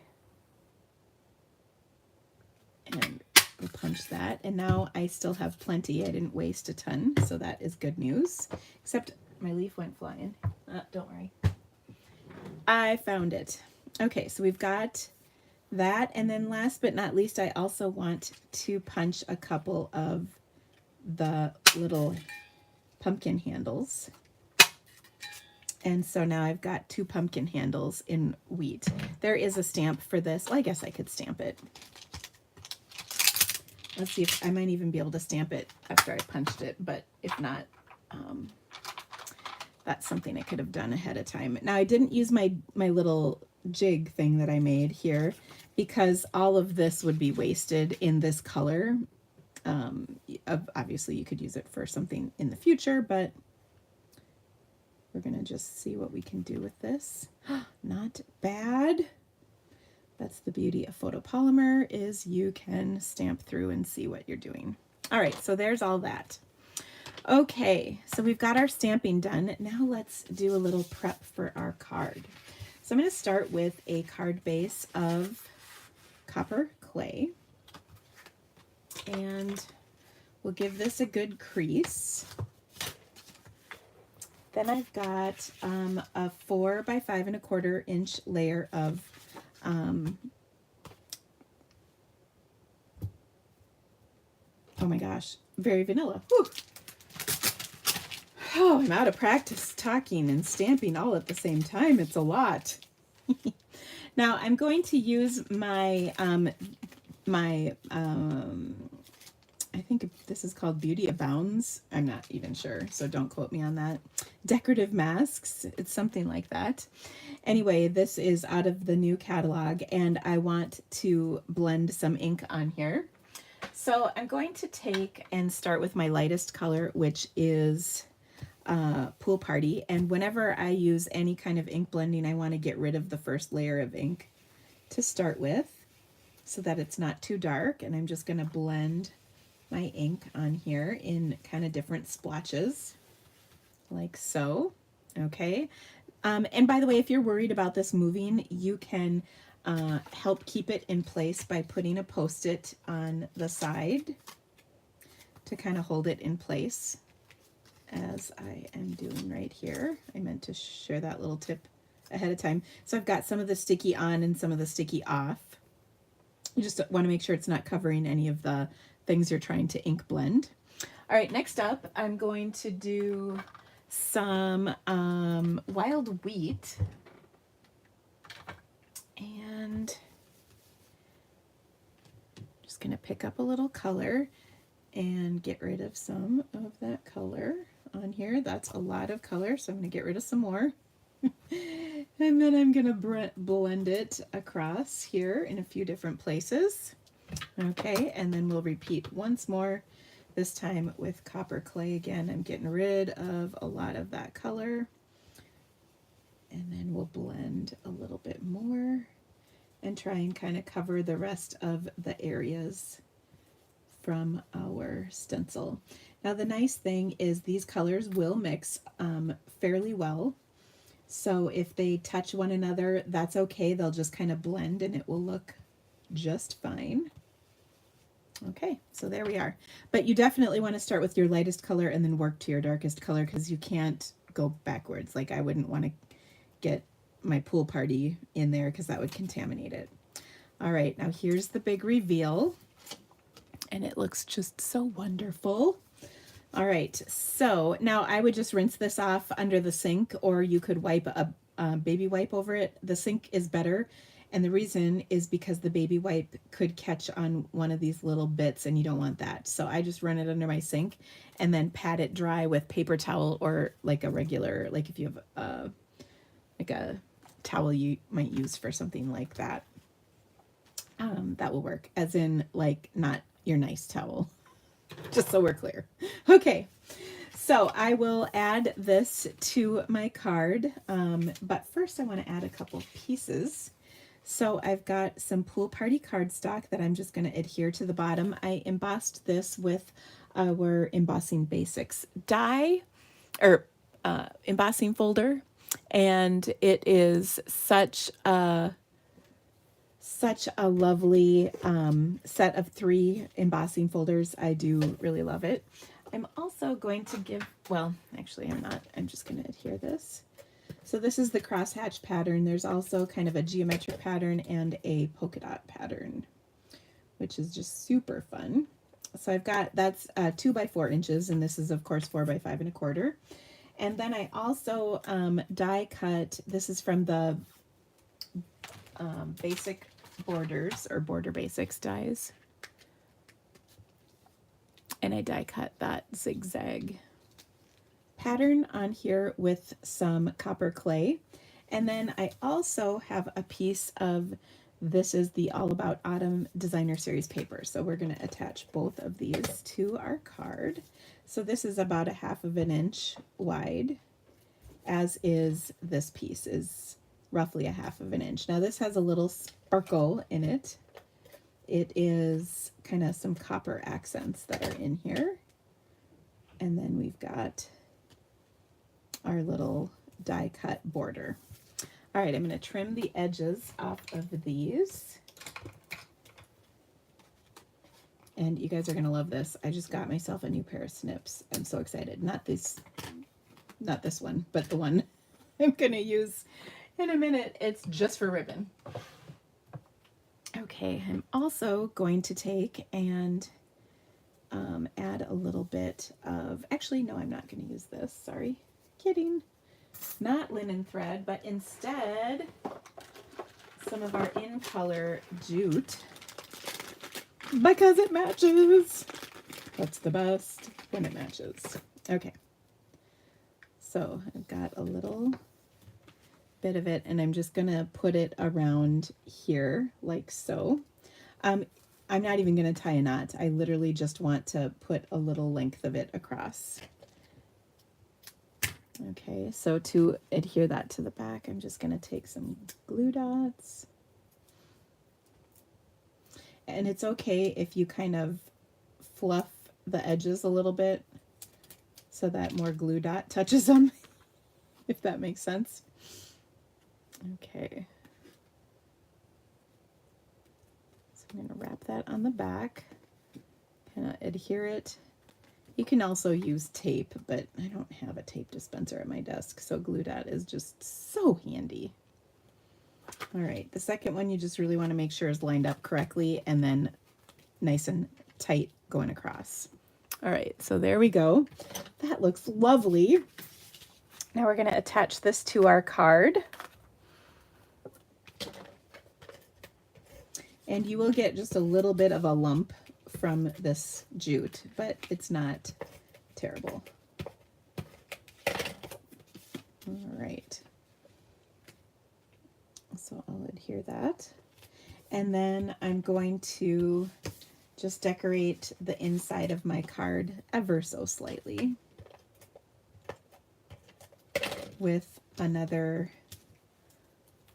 And we'll punch that. And now I still have plenty. I didn't waste a ton, so that is good news. Except my leaf went flying. Don't worry. I found it. Okay, so we've got that. And then last but not least, I also want to punch a couple of the little pumpkin handles. And so now I've got 2 pumpkin handles in wheat. There is a stamp for this. Well, I guess I could stamp it. Let's see if I might even be able to stamp it after I punched it, but if not, that's something I could have done ahead of time. Now I didn't use my little jig thing that I made here because all of this would be wasted in this color. Obviously you could use it for something in the future, but we're going to just see what we can do with this. Not bad. That's the beauty of photopolymer, is you can stamp through and see what you're doing. All right, so there's all that. Okay, so we've got our stamping done. Now let's do a little prep for our card. So I'm going to start with a card base of copper clay. And we'll give this a good crease. Then I've got a 4 by 5 1/4 inch layer of oh my gosh, very vanilla. Whew. Oh, I'm out of practice talking and stamping all at the same time. It's a lot. Now I'm going to use my I think this is called Beauty Abounds. I'm not even sure, so don't quote me on that. Decorative masks. It's something like that. Anyway, this is out of the new catalog, and I want to blend some ink on here. So I'm going to take and start with my lightest color, which is Pool Party. And whenever I use any kind of ink blending, I want to get rid of the first layer of ink to start with so that it's not too dark. And I'm just going to blend my ink on here in kind of different splotches, like so. Okay. And by the way, if you're worried about this moving, you can help keep it in place by putting a Post-it on the side to kind of hold it in place, as I am doing right here. I meant to share that little tip ahead of time. So I've got some of the sticky on and some of the sticky off. You just want to make sure it's not covering any of the things you're trying to ink blend. All right, next up, I'm going to do some wild wheat. And just going to pick up a little color and get rid of some of that color on here. That's a lot of color, so I'm going to get rid of some more. And then I'm going to blend it across here in a few different places. Okay, and then we'll repeat once more, this time with copper clay again. I'm getting rid of a lot of that color. And then we'll blend a little bit more and try and kind of cover the rest of the areas from our stencil. Now the nice thing is these colors will mix fairly well. So if they touch one another, that's okay. They'll just kind of blend and it will look just fine. Okay, so there we are. But you definitely want to start with your lightest color and then work to your darkest color, because you can't go backwards. Like I wouldn't want to get my pool party in there because that would contaminate it. All right, now here's the big reveal. And it looks just so wonderful. All right, so now I would just rinse this off under the sink, or you could wipe a baby wipe over it. The sink is better, and the reason is because the baby wipe could catch on one of these little bits, and you don't want that. So I just run it under my sink and then pat it dry with paper towel, or like a regular, like if you have like a towel you might use for something like that. That will work, as in like not your nice towel, just so we're clear. Okay, so I will add this to my card, but first I want to add a couple pieces. So I've got some pool party cardstock that I'm just going to adhere to the bottom. I embossed this with our Embossing Basics die, or embossing folder, and it is such a lovely set of 3 embossing folders. I do really love it. I'm also going to give, well, actually I'm not. I'm just going to adhere this. So this is the crosshatch pattern. There's also kind of a geometric pattern and a polka dot pattern, which is just super fun. So I've got, that's 2 by 4 inches, and this is of course 4 by 5 1/4. And then I also die cut, this is from the Basic Borders, or Border Basics dies, and I die cut that zigzag pattern on here with some copper clay. And then I also have a piece of, this is the All About Autumn Designer Series paper, so we're going to attach both of these to our card. So this is about 1/2 inch wide, as is this piece, is roughly 1/2 inch. Now this has a little sparkle in it. It is kind of some copper accents that are in here. And then we've got our little die cut border. All right, I'm going to trim the edges off of these. And you guys are going to love this. I just got myself a new pair of snips. I'm so excited. Not this one, but the one I'm going to use in a minute. It's just for ribbon. Okay, I'm also going to take and add a little bit of, actually, no, I'm not going to use this. Sorry, kidding. Not linen thread, but instead some of our in color jute, because it matches. That's the best, when it matches. Okay, so I've got a little bit of it, and I'm just gonna put it around here like so. I'm not even gonna tie a knot. I literally just want to put a little length of it across. Okay, so to adhere that to the back, I'm just gonna take some glue dots. And it's okay if you kind of fluff the edges a little bit so that more glue dot touches them, if that makes sense. Okay. So I'm going to wrap that on the back, kind of adhere it. You can also use tape, but I don't have a tape dispenser at my desk, so glue dot is just so handy. All right, the second one you just really want to make sure is lined up correctly and then nice and tight going across. All right, so there we go. That looks lovely. Now we're going to attach this to our card. And you will get just a little bit of a lump from this jute, but it's not terrible. All right. So I'll adhere that. And then I'm going to just decorate the inside of my card ever so slightly with another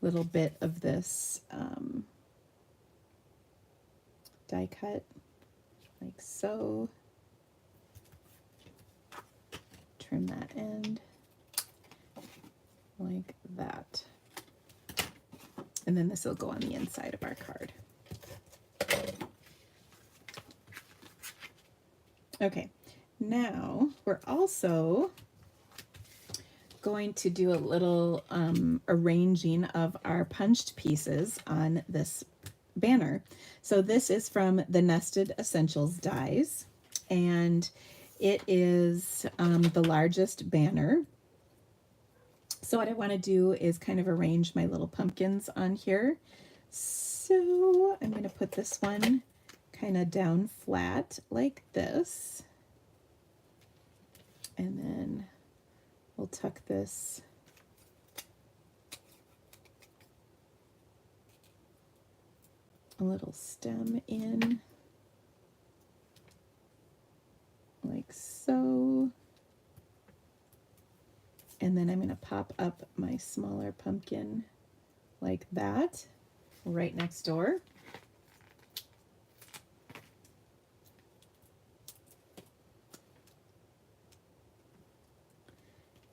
little bit of this die cut, like so. Trim that end like that. And then this will go on the inside of our card. Okay, now we're also going to do a little arranging of our punched pieces on this banner. So this is from the Nested Essentials dies, and it is the largest banner. So what I want to do is kind of arrange my little pumpkins on here. So I'm going to put this one kind of down flat like this. And then we'll tuck this a little stem in like so. And then I'm going to pop up my smaller pumpkin like that right next door.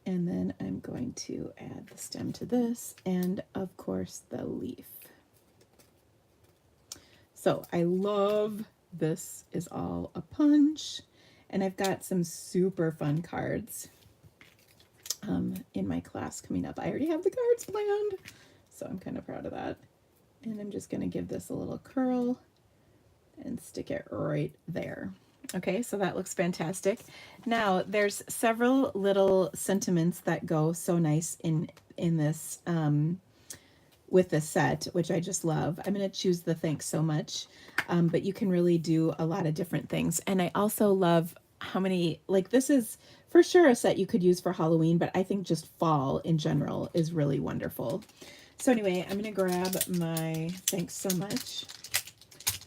And then I'm going to add the stem to this and of course the leaf. So I love this is all a punch, and I've got some super fun cards in my class coming up. I already have the cards planned, so I'm kind of proud of that. And I'm just going to give this a little curl and stick it right there. Okay, so that looks fantastic. Now there's several little sentiments that go so nice in this with this set, which I just love. I'm going to choose the thanks so much, but you can really do a lot of different things. And I also love how many, like this is for sure a set you could use for Halloween, but I think just fall in general is really wonderful. So anyway, I'm going to grab my thanks so much.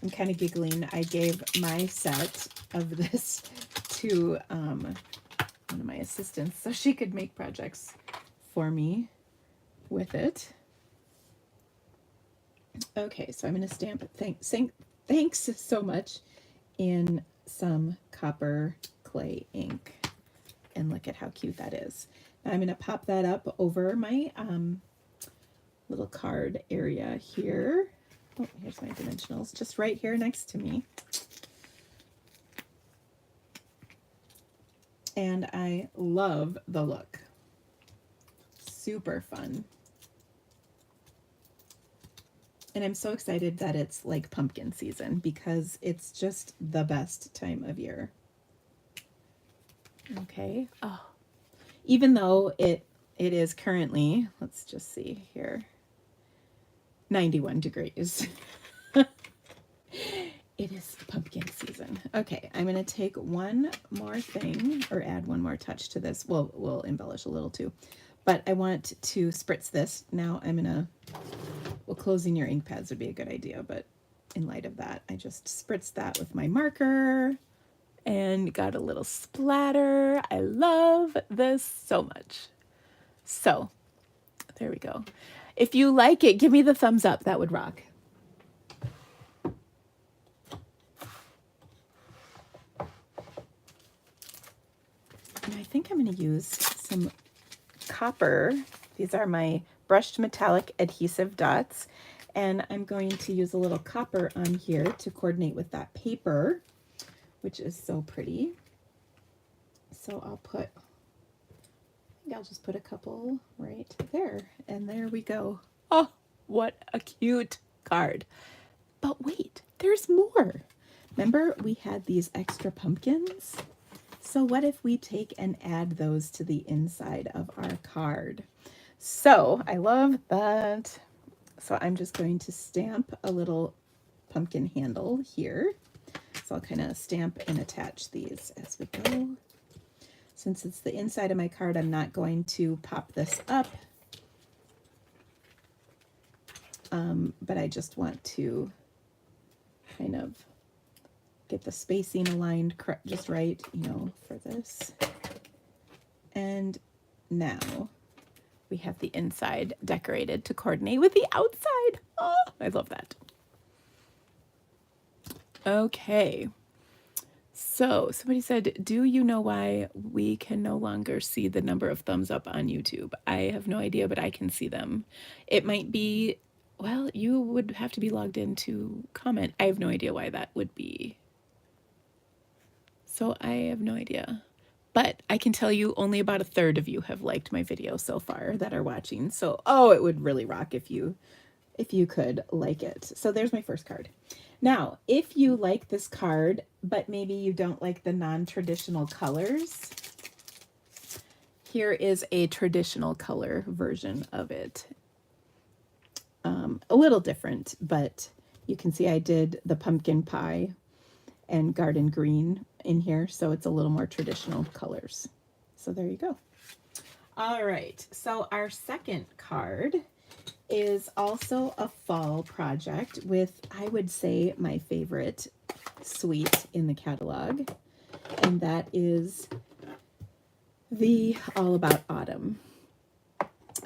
I'm kind of giggling. I gave my set of this to one of my assistants so she could make projects for me with it. Okay, so I'm going to stamp thanks so much in some copper clay ink. And look at how cute that is. Now I'm going to pop that up over my little card area here. Oh, here's my dimensionals, just right here next to me. And I love the look. Super fun. And I'm so excited that it's like pumpkin season because it's just the best time of year. Okay. Oh, even though it is currently, let's just see here, 91 degrees. It is pumpkin season. Okay, I'm going to take one more thing or add one more touch to this. We'll embellish a little too. But I want to spritz this. Now I'm going to, well, closing your ink pads would be a good idea, but in light of that, I just spritzed that with my marker and got a little splatter. I love this so much. So there we go. If you like it, give me the thumbs up. That would rock. think I'm going to use some copper. These are my brushed metallic adhesive dots, and I'm going to use a little copper on here to coordinate with that paper, which is so pretty. So I think I'll just put a couple right there, and there we go. Oh, what a cute card. But wait, there's more. Remember we had these extra pumpkins? So what if we take and add those to the inside of our card? So I love that. So I'm just going to stamp a little pumpkin handle here. So I'll kind of stamp and attach these as we go. Since it's the inside of my card, I'm not going to pop this up. But I just want to kind of get the spacing aligned just right, you know, for this. And now we have the inside decorated to coordinate with the outside. Oh, I love that. Okay. So somebody said, do you know why we can no longer see the number of thumbs up on YouTube? I have no idea, but I can see them. It might be, well, you would have to be logged in to comment. I have no idea why that would be. So I have no idea. But I can tell you only about a third of you have liked my video so far that are watching. So, oh, it would really rock if you could like it. So there's my first card. Now, if you like this card, but maybe you don't like the non-traditional colors, here is a traditional color version of it. A little different, but you can see I did the pumpkin pie and garden green in here, so it's a little more traditional colors. So there you go. All right, so our second card is also a fall project with, I would say, my favorite suite in the catalog, and that is the All About Autumn.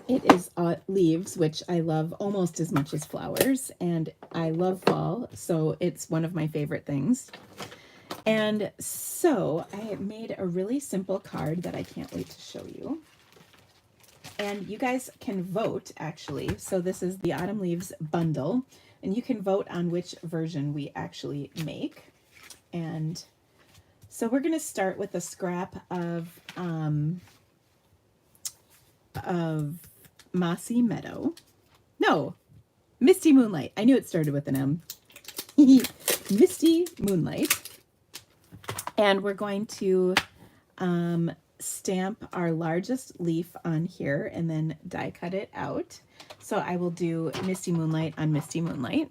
It is leaves, which I love almost as much as flowers, and I love fall, so it's one of my favorite things. And so I made a really simple card that I can't wait to show you. And you guys can vote, actually. So this is the Autumn Leaves bundle, and you can vote on which version we actually make. And so we're going to start with a scrap of Mossy Meadow. No, Misty Moonlight. I knew it started with an M. Misty Moonlight. And we're going to stamp our largest leaf on here and then die cut it out. So I will do Misty Moonlight on Misty Moonlight.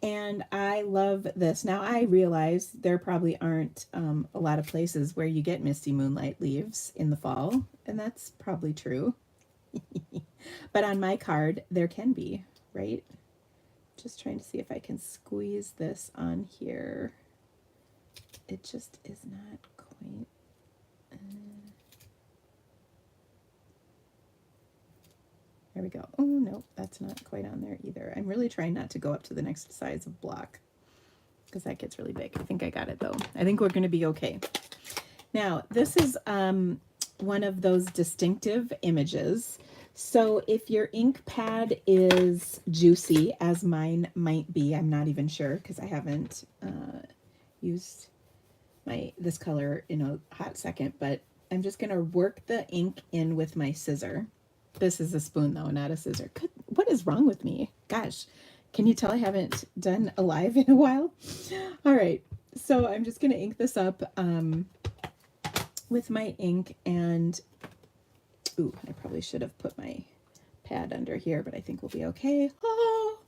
And I love this. Now I realize there probably aren't a lot of places where you get Misty Moonlight leaves in the fall, and that's probably true. But on my card, there can be, right? Just trying to see if I can squeeze this on here. It just is not quite. There we go. Oh, no, that's not quite on there either. I'm really trying not to go up to the next size of block because that gets really big. I think I got it, though. I think we're going to be okay. Now, this is one of those distinctive images. So if your ink pad is juicy, as mine might be, I'm not even sure because I haven't used this color in a hot second, but I'm just going to work the ink in with my scissor. This is a spoon, though, not a scissor. What is wrong with me? Gosh, can you tell I haven't done a live in a while? All right, so I'm just going to ink this up with my ink, and ooh, I probably should have put my pad under here, but I think we'll be okay. Oh,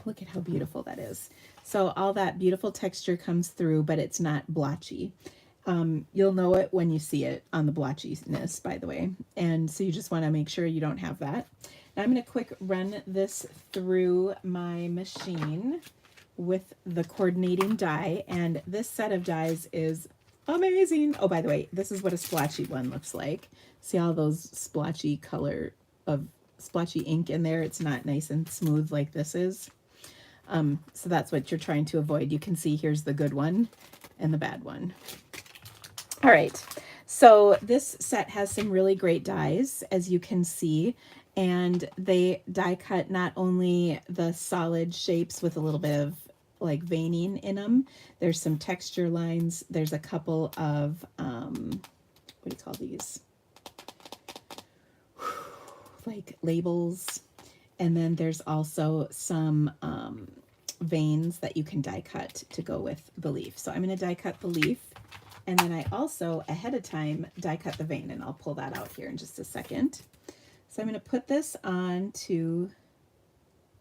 look at how beautiful that is. So all that beautiful texture comes through, but it's not blotchy. You'll know it when you see it on the blotchiness, by the way. And so you just want to make sure you don't have that. Now I'm going to quick run this through my machine with the coordinating die. And this set of dies is amazing. Oh, by the way, this is what a splotchy one looks like. See all those splotchy color of splotchy ink in there? It's not nice and smooth like this is. So that's what you're trying to avoid. You can see here's the good one and the bad one. All right, So this set has some really great dies, as you can see, and they die cut not only the solid shapes with a little bit of like veining in them. There's some texture lines. There's a couple of, what do you call these? Like labels. And then there's also some veins that you can die cut to go with the leaf. So I'm going to die cut the leaf. And then I also, ahead of time, die cut the vein. And I'll pull that out here in just a second. So I'm going to put this onto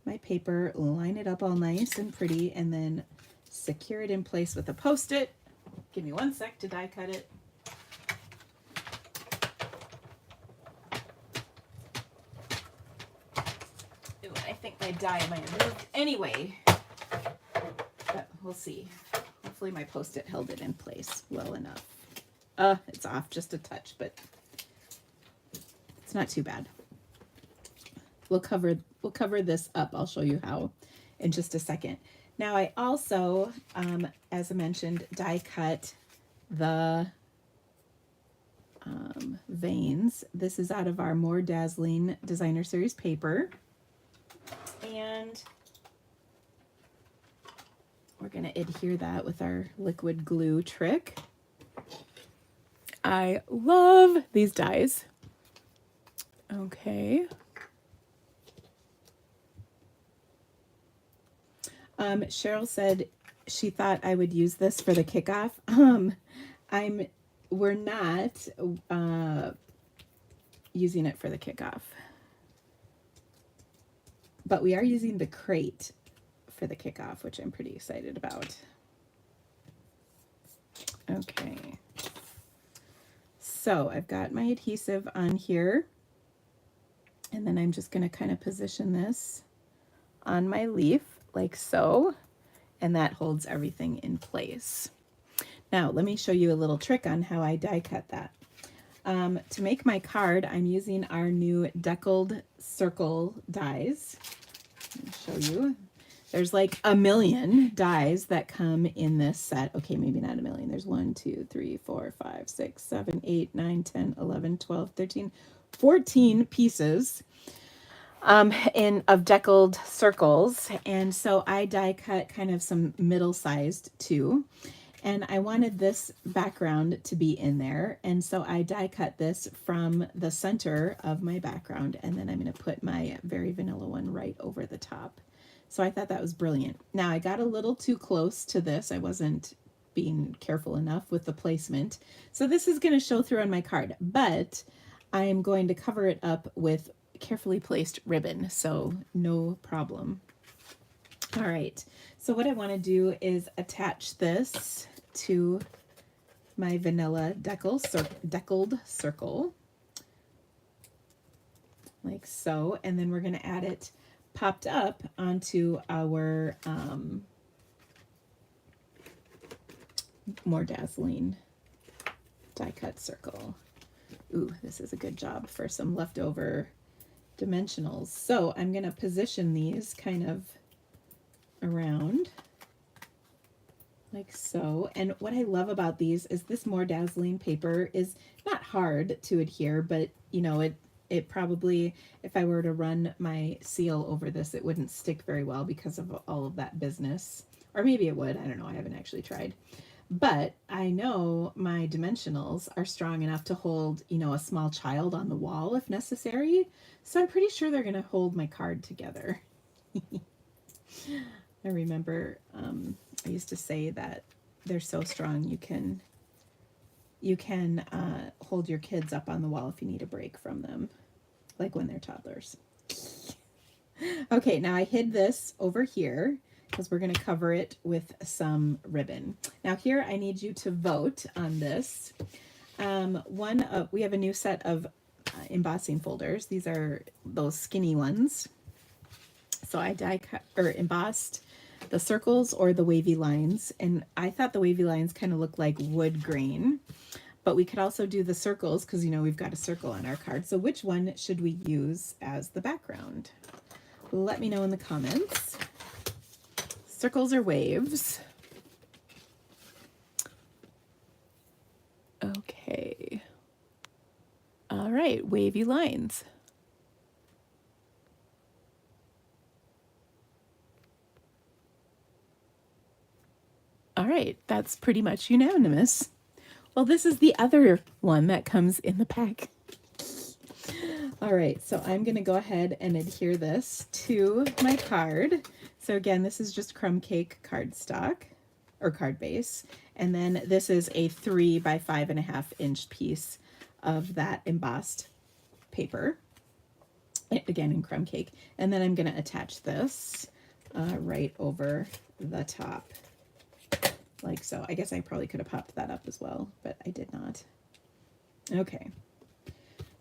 my paper, line it up all nice and pretty, and then secure it in place with a Post-it. Give me 1 sec to die cut it. Ooh, I think my die might have moved anyway, but we'll see. Hopefully my Post-it held it in place well enough. It's off just a touch, but it's not too bad. We'll cover this up. I'll show you how in just a second. Now I also, as I mentioned, die cut the veins. This is out of our More Dazzling Designer Series paper. And we're going to adhere that with our liquid glue trick. I love these dies. Okay. Cheryl said she thought I would use this for the kickoff. We're not using it for the kickoff, but we are using the crate for the kickoff, which I'm pretty excited about. Okay. So I've got my adhesive on here, and then I'm just going to kind of position this on my leaf like so, and that holds everything in place. Now let me show you a little trick on how I die cut that. To make my card, I'm using our new deckled circle dies. Let me show you. There's like a million dies that come in this set. Okay, maybe not a million. There's 1, 2, 3, 4, 5, 6, 7, 8, 9, 10, 11, 12, 13, 14 pieces of deckled circles. And so I die cut kind of some middle-sized too. And I wanted this background to be in there. And so I die cut this from the center of my background. And then I'm going to put my Very Vanilla one right over the top. So I thought that was brilliant. Now I got a little too close to this. I wasn't being careful enough with the placement. So this is going to show through on my card, but I am going to cover it up with carefully placed ribbon, so no problem. All right, so what I want to do is attach this to my vanilla deckled circle, like so, and then we're going to add it popped up onto our More Dazzling die cut circle. Ooh, this is a good job for some leftover dimensionals. So I'm going to position these kind of around like so. And what I love about these is this More Dazzling paper is not hard to adhere, but you know, it probably, if I were to run my seal over this, it wouldn't stick very well because of all of that business. Or maybe it would. I don't know. I haven't actually tried. But I know my dimensionals are strong enough to hold, you know, a small child on the wall if necessary. So I'm pretty sure they're going to hold my card together. I remember I used to say that they're so strong you can hold your kids up on the wall if you need a break from them, like when they're toddlers. Okay, now I hid this over here because we're going to cover it with some ribbon. Now here I need you to vote on this. We have a new set of embossing folders. These are those skinny ones. So I embossed the circles or the wavy lines, and I thought the wavy lines kind of look like wood grain, but we could also do the circles because, you know, we've got a circle on our card. So which one should we use as the background? Let me know in the comments. Circles or waves? Okay. right, wavy lines. All right, that's pretty much unanimous. Well, this is the other one that comes in the pack. All right, so I'm going to go ahead and adhere this to my card. So again, this is just crumb cake cardstock or card base. And then this is a 3 by 5.5 inch piece of that embossed paper, again in crumb cake. And then I'm going to attach this right over the top, like so. I guess I probably could have popped that up as well, but I did not. Okay.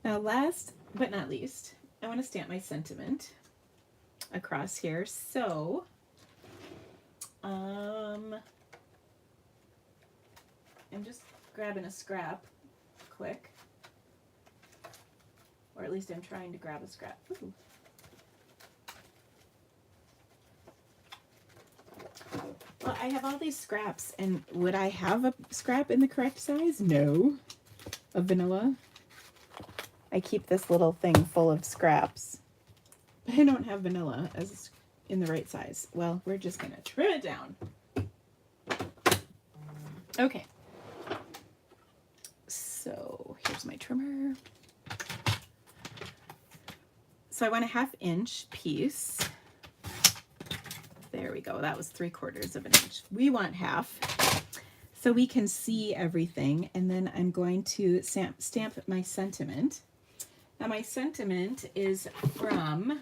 Now, last but not least, I want to stamp my sentiment across here. So, I'm just grabbing a scrap quick, or at least I'm trying to grab a scrap. Ooh. Well, I have all these scraps, and would I have a scrap in the correct size? No. Of vanilla. I keep this little thing full of scraps. I don't have vanilla as in the right size. Well, we're just gonna trim it down. Okay. So here's my trimmer. So I want a 1/2 inch piece. There we go. That was 3/4 of an inch. We want 1/2 so we can see everything. And then I'm going to stamp my sentiment. Now my sentiment is from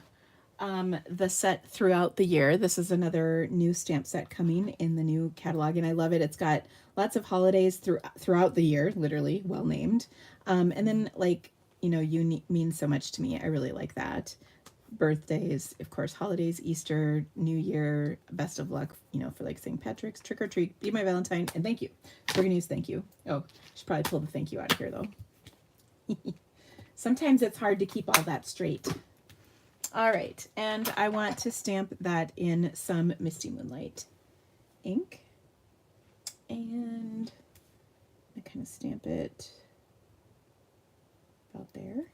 the set Throughout the Year. This is another new stamp set coming in the new catalog, and I love it. It's got lots of holidays throughout the year, literally, well named. And then, like, you know, you mean so much to me. I really like that. Birthdays, of course, holidays, Easter, New Year, best of luck, you know, for like St. Patrick's, trick or treat, be my Valentine, and thank you. So we're gonna use thank you. Oh, I should probably pull the thank you out of here though. Sometimes it's hard to keep all that straight. All right, and I want to stamp that in some Misty Moonlight ink. And I kind of stamp it about there.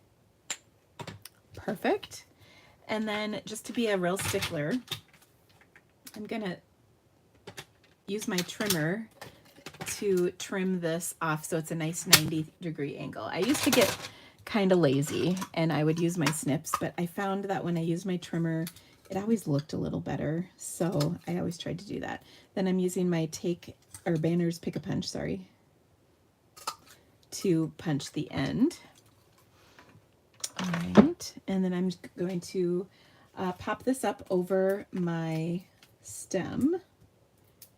Perfect. And then just to be a real stickler, I'm gonna use my trimmer to trim this off so it's a nice 90-degree angle. I used to get kind of lazy and I would use my snips, but I found that when I used my trimmer, it always looked a little better. So I always tried to do that. Then I'm using my Banner's Pick-a-Punch, sorry, to punch the end. All right, and then I'm going to pop this up over my stem,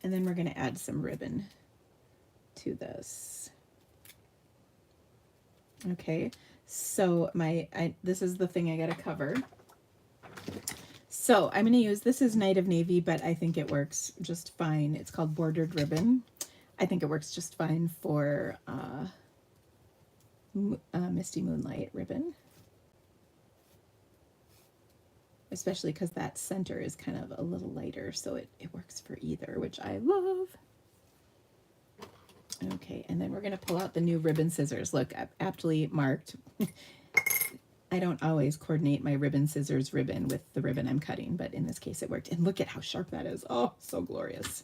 and then we're going to add some ribbon to this. Okay, so this is the thing I got to cover. So I'm going to use, this is Night of Navy, but I think it works just fine. It's called Bordered Ribbon. I think it works just fine for Misty Moonlight ribbon. Especially because that center is kind of a little lighter, so it works for either, which I love. Okay, and then we're going to pull out the new ribbon scissors. Look, aptly marked. I don't always coordinate my ribbon scissors ribbon with the ribbon I'm cutting, but in this case it worked. And look at how sharp that is. Oh, so glorious.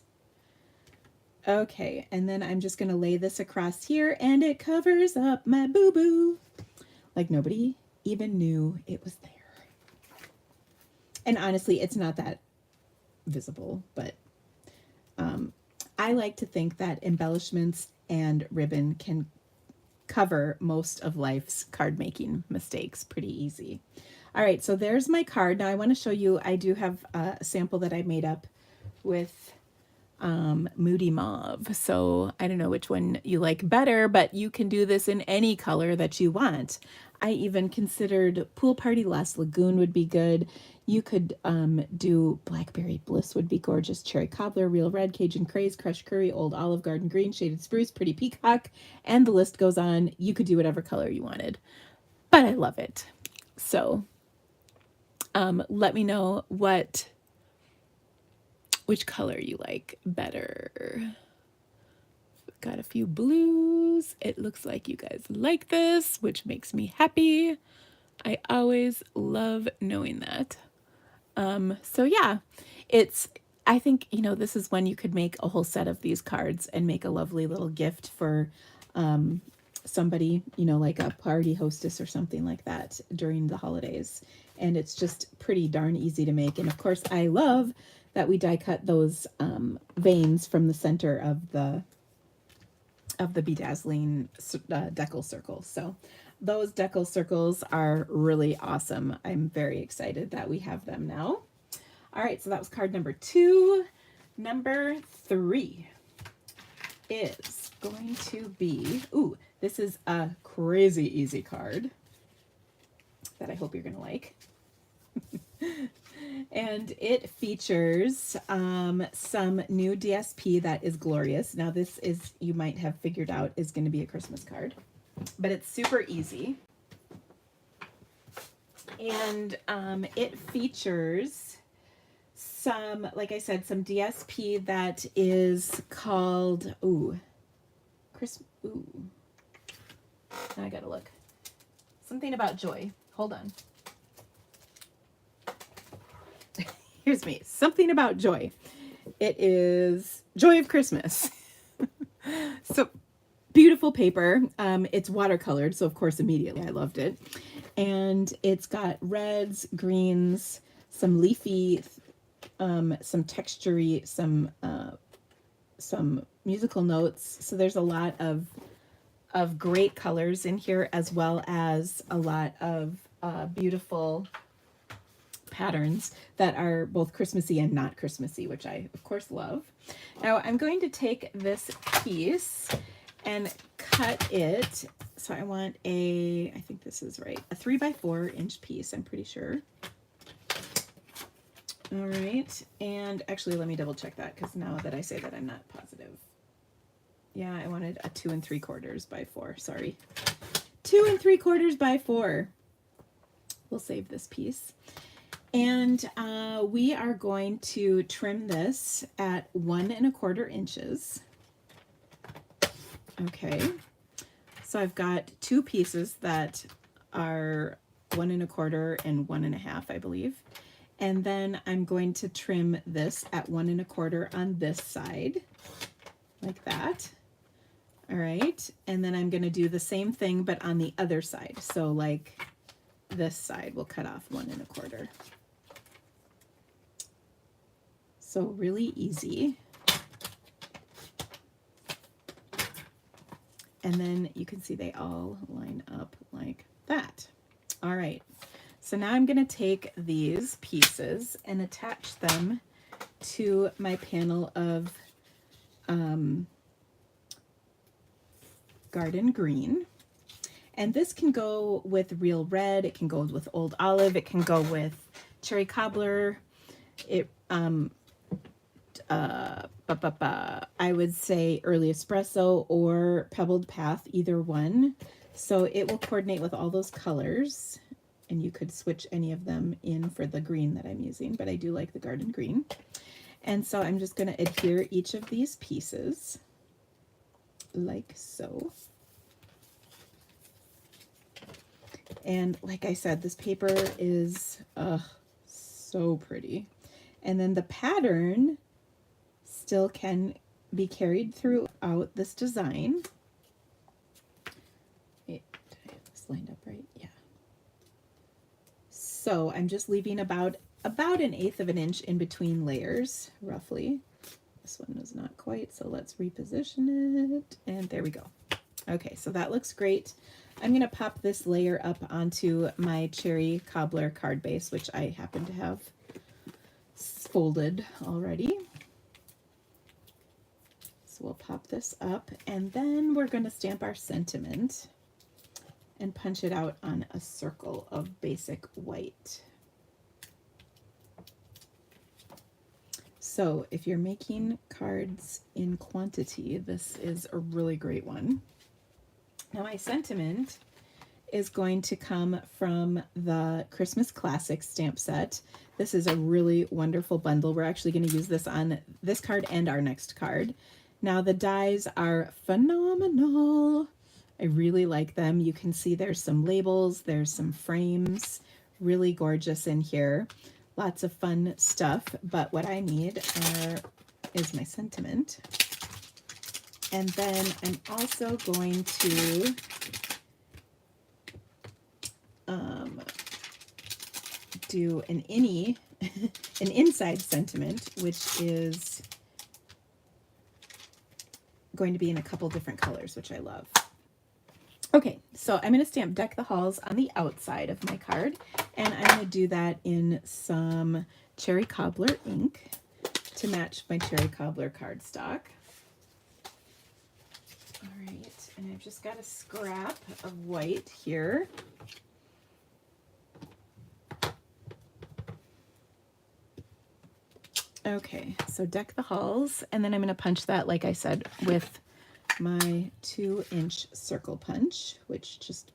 Okay, and then I'm just going to lay this across here, and it covers up my boo-boo. Like nobody even knew it was there. And honestly, it's not that visible, but I like to think that embellishments and ribbon can cover most of life's card making mistakes pretty easy. All right, so there's my card. Now I want to show you, I do have a sample that I made up with Moody Mauve. So I don't know which one you like better, but you can do this in any color that you want. I even considered Pool Party Lost Lagoon would be good. You could do Blackberry Bliss would be gorgeous. Cherry Cobbler, Real Red, Cajun Craze, Crushed Curry, Old Olive Garden Green, Shaded Spruce, Pretty Peacock, and the list goes on. You could do whatever color you wanted, but I love it. So let me know which color you like better. got a few blues. It looks like you guys like this, which makes me happy. I always love knowing that. So yeah, I think, this is when you could make a whole set of these cards and make a lovely little gift for somebody, like a party hostess or something like that during the holidays. And it's just pretty darn easy to make. And of course, I love that we die cut those veins from the center of the bedazzling decal circle. So those decal circles are really awesome. I'm very excited that we have them now. All right, so that was card number 2. Number 3 is going to be, ooh, this is a crazy easy card that I hope you're gonna like. And it features some new DSP that is glorious. Now this is, you might have figured out, is going to be a Christmas card, but it's super easy. And it features some, like I said, some DSP that is called, ooh, I gotta look. Something about joy. Hold on. Here's me. Something about joy. It is Joy of Christmas. So beautiful paper. It's watercolored, so of course immediately I loved it. And it's got reds, greens, some leafy, some textury, some musical notes. So there's a lot of great colors in here, as well as a lot of beautiful patterns that are both Christmassy and not Christmassy, which I of course love. Now I'm going to take this piece and cut it. So I want I think this is right, a 3x4 inch piece, I'm pretty sure. All right, and actually let me double check that, because now that I say that I'm not positive. Yeah, I wanted a 2 3/4 by 4, sorry. 2 3/4 by 4. We'll save this piece. And we are going to trim this at 1 1/4 inches. Okay, so I've got 2 pieces that are 1 1/4 and 1 1/2, I believe. And then I'm going to trim this at 1 1/4 on this side, like that. All right, and then I'm going to do the same thing, but on the other side. So like this side, we'll cut off 1 1/4. So really easy. And then you can see they all line up like that. All right, so now I'm going to take these pieces and attach them to my panel of garden green. And this can go with real red, it can go with old olive, it can go with cherry cobbler. I would say early espresso or pebbled path, either one. So it will coordinate with all those colors, and you could switch any of them in for the green that I'm using, but I do like the garden green. And so I'm just going to adhere each of these pieces like so. And like I said, this paper is so pretty. And then the pattern still can be carried throughout this design. Did I have this lined up right? Yeah. So I'm just leaving about 1/8 of an inch in between layers, roughly. This one was not quite, so let's reposition it. And there we go. Okay, so that looks great. I'm going to pop this layer up onto my cherry cobbler card base, which I happen to have folded already. So we'll pop this up, and then we're going to stamp our sentiment and punch it out on a circle of basic white. So if you're making cards in quantity, this is a really great one. Now my sentiment is going to come from the Christmas Classics stamp set. This is a really wonderful bundle. We're actually going to use this on this card and our next card. Now the dies are phenomenal. I really like them. You can see there's some labels, there's some frames, really gorgeous in here. Lots of fun stuff, but what I need is my sentiment. And then I'm also going to do an an inside sentiment, which is going to be in a couple different colors, which I love. Okay, so I'm going to stamp Deck the Halls on the outside of my card, and I'm going to do that in some Cherry Cobbler ink to match my Cherry Cobbler cardstock. All right, and I've just got a scrap of white here. Okay, so Deck the Halls, and then I'm going to punch that, like I said, with my 2-inch circle punch, which just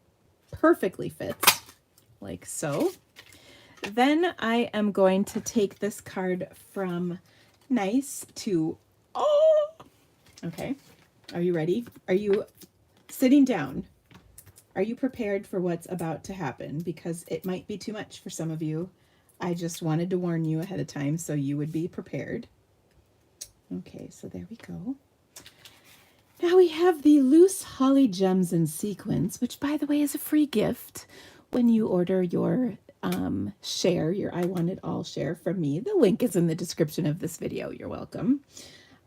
perfectly fits, like so. Then I am going to take this card from nice to, oh, okay. Are you ready? Are you sitting down? Are you prepared for what's about to happen? Because it might be too much for some of you. I just wanted to warn you ahead of time so you would be prepared. Okay, so there we go. Now we have the Loose Holly Gems and Sequins, which by the way is a free gift when you order your share, your I Want It All share from me. The link is in the description of this video. You're welcome.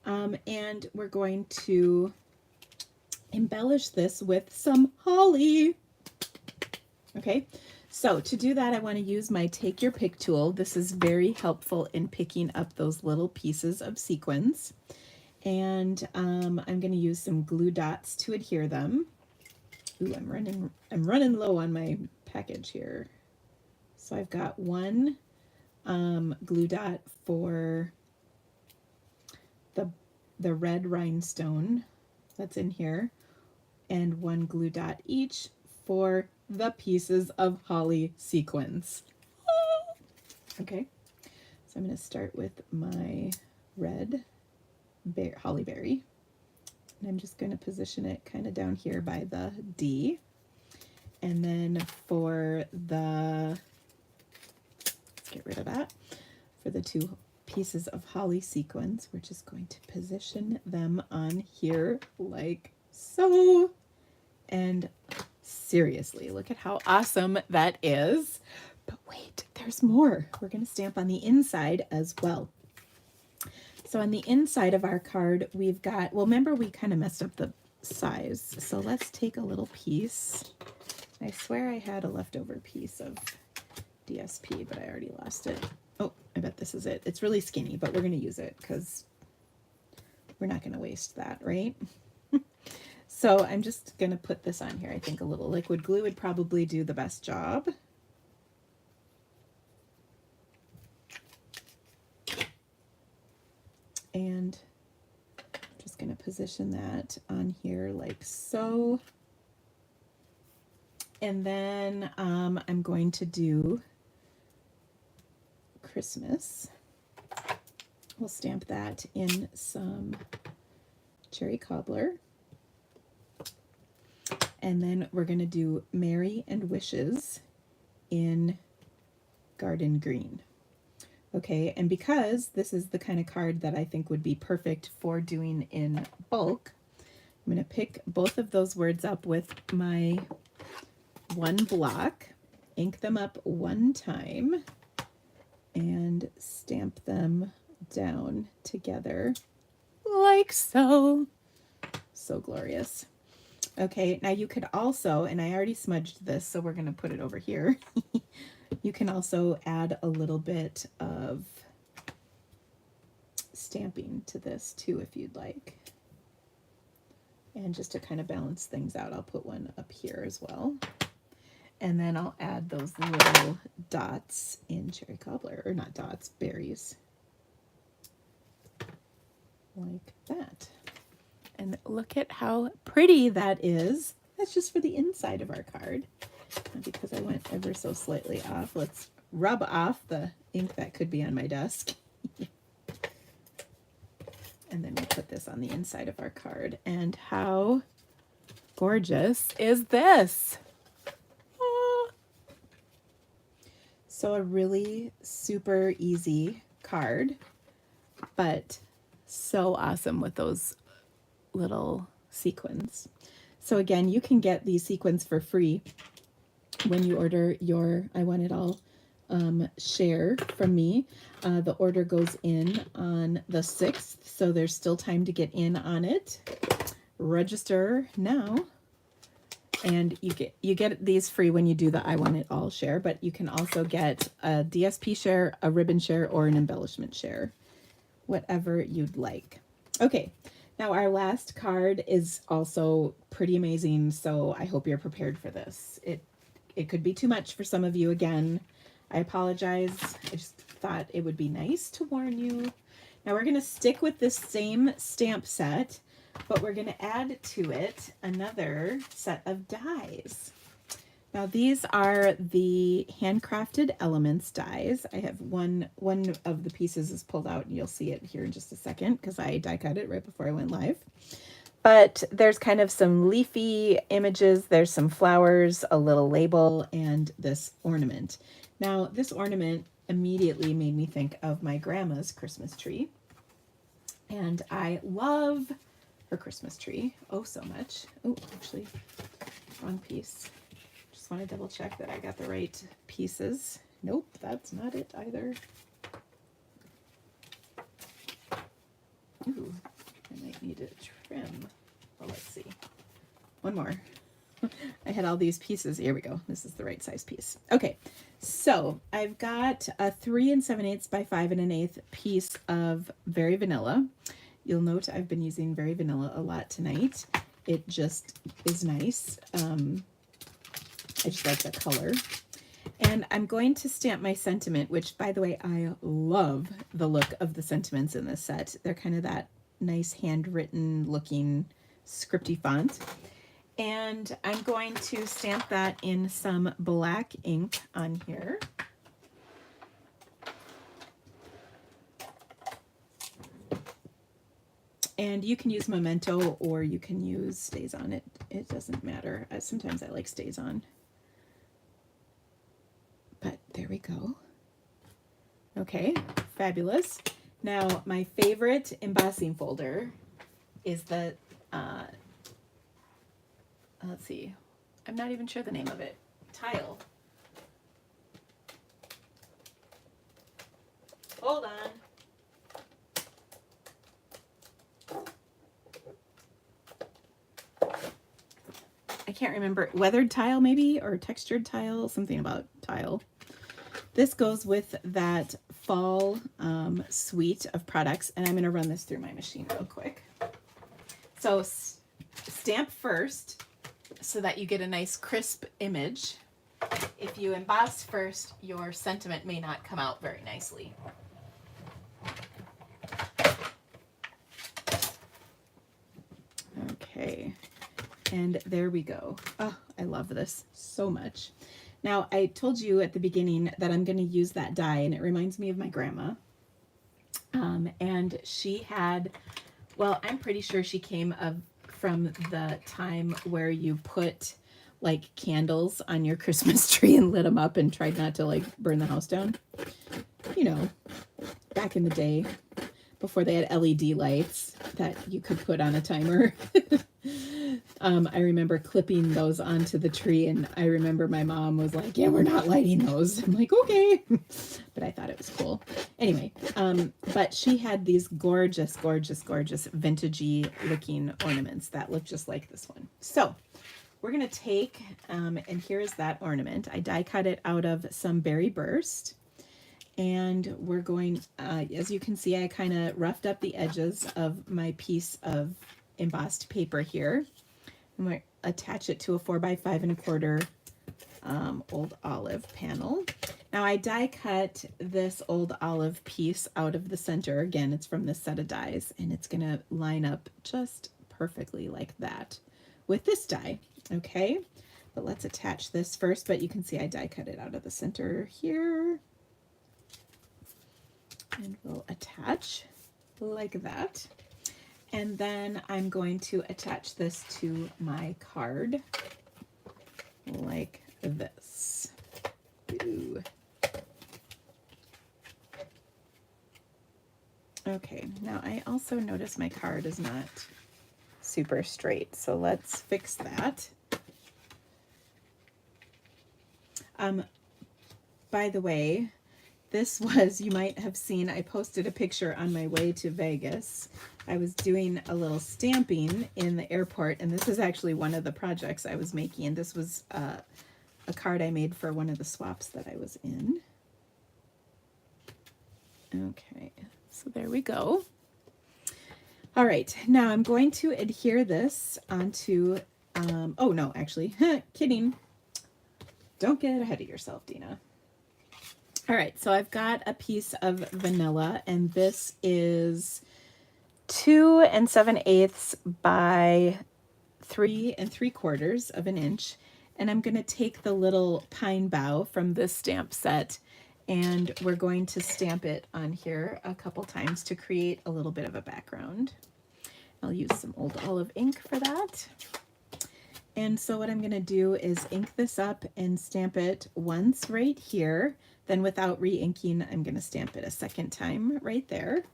And we're going to embellish this with some holly. Okay, so to do that, I want to use my Take Your Pick tool. This is very helpful in picking up those little pieces of sequins. And I'm going to use some glue dots to adhere them. Ooh, I'm running low on my package here. So I've got one glue dot for the red rhinestone that's in here, and one glue dot each for the pieces of holly sequins. Okay, so I'm going to start with my red holly berry, and I'm just going to position it kind of down here by the D. And then for the, let's get rid of that, for the two pieces of holly sequins, we're just going to position them on here like so. And seriously, look at how awesome that is. But wait, there's more. We're going to stamp on the inside as well. So on the inside of our card, we've got, well, remember we kind of messed up the size. So let's take a little piece. I swear I had a leftover piece of DSP, but I already lost it. Oh, I bet this is it. It's really skinny, but we're going to use it because we're not going to waste that, right? So I'm just going to put this on here. I think a little liquid glue would probably do the best job. And I'm just going to position that on here like so. And then I'm going to do Christmas. We'll stamp that in some Cherry Cobbler. And then we're going to do Merry and Wishes in Garden Green. Okay, and because this is the kind of card that I think would be perfect for doing in bulk, I'm going to pick both of those words up with my one block, ink them up one time, and stamp them down together like so. So glorious. Okay, now you could also, and I already smudged this, so we're going to put it over here. You can also add a little bit of stamping to this too if you'd like. And just to kind of balance things out, I'll put one up here as well. And then I'll add those little dots in Cherry Cobbler, or not dots, berries. Like that. And look at how pretty that is. That's just for the inside of our card. And because I went ever so slightly off, let's rub off the ink that could be on my desk. And then we put this on the inside of our card. And how gorgeous is this? Ah. So a really super easy card, but so awesome with those little sequins. So again, you can get these sequins for free when you order your I Want It All share from me. The order goes in on the 6th, so there's still time to get in on it. Register now, and you get these free when you do the I Want It All share, but you can also get a DSP share, a ribbon share, or an embellishment share, whatever you'd like. Okay, now our last card is also pretty amazing, so I hope you're prepared for this. It could be too much for some of you. Again, I apologize. I just thought it would be nice to warn you. Now we're going to stick with this same stamp set, but we're going to add to it another set of dies. Now these are the handcrafted elements dies. I have one of the pieces is pulled out, and you'll see it here in just a second because I die cut it right before I went live. But there's kind of some leafy images, there's some flowers, a little label, and this ornament. Now, this ornament immediately made me think of my grandma's Christmas tree. And I love her Christmas tree, oh so much. Oh, actually, wrong piece. Just want to double check that I got the right pieces. Nope, that's not it either. Ooh, I might need to trim. Well, let's see. One more. I had all these pieces. Here we go. This is the right size piece. Okay, so I've got a 3 7/8 by 5 1/8 piece of Very Vanilla. You'll note I've been using Very Vanilla a lot tonight. It just is nice. I just like the color. And I'm going to stamp my sentiment, which, by the way, I love the look of the sentiments in this set. They're kind of that nice handwritten looking scripty font. And I'm going to stamp that in some black ink on here. And you can use Memento or you can use Stays On. It doesn't matter. Sometimes I like Stays On. But there we go. Okay, fabulous. Now, my favorite embossing folder is the, let's see, I'm not even sure the name of it, Tile. Hold on. I can't remember, weathered tile maybe, or textured tile, something about tile. This goes with that fall suite of products, and I'm going to run this through my machine real quick. So stamp first so that you get a nice crisp image. If you emboss first, your sentiment may not come out very nicely. Okay, and there we go. Oh, I love this so much. Now, I told you at the beginning that I'm going to use that die, and it reminds me of my grandma. And she had, well, I'm pretty sure she came from the time where you put like candles on your Christmas tree and lit them up and tried not to like burn the house down. You know, back in the day, before they had LED lights that you could put on a timer. I remember clipping those onto the tree, and I remember my mom was like, yeah, we're not lighting those. I'm like, okay. But I thought it was cool. Anyway, but she had these gorgeous, gorgeous, gorgeous vintagey looking ornaments that look just like this one. So we're going to take, and here's that ornament. I die cut it out of some Berry Burst. And we're going, as you can see, I kind of roughed up the edges of my piece of embossed paper here. I'm going to attach it to a 4 by 5 1/4 old olive panel. Now I die cut this old olive piece out of the center. Again, it's from this set of dies, and it's going to line up just perfectly like that with this die. Okay, but let's attach this first. But you can see I die cut it out of the center here. And we'll attach like that. And then I'm going to attach this to my card like this. Ooh. Okay, now I also notice my card is not super straight, so let's fix that. By the way, this was, you might have seen, I posted a picture on my way to Vegas. I was doing a little stamping in the airport, and this is actually one of the projects I was making. This was a card I made for one of the swaps that I was in. Okay, so there we go. All right, now I'm going to adhere this onto, oh no, actually, kidding. Don't get ahead of yourself, Dina. All right, so I've got a piece of vanilla, and this is 2 7/8 by 3 3/4 of an inch. And I'm going to take the little pine bough from this stamp set, and we're going to stamp it on here a couple times to create a little bit of a background. I'll use some old olive ink for that. And so what I'm going to do is ink this up and stamp it once right here. Then without re-inking, I'm going to stamp it a second time right there.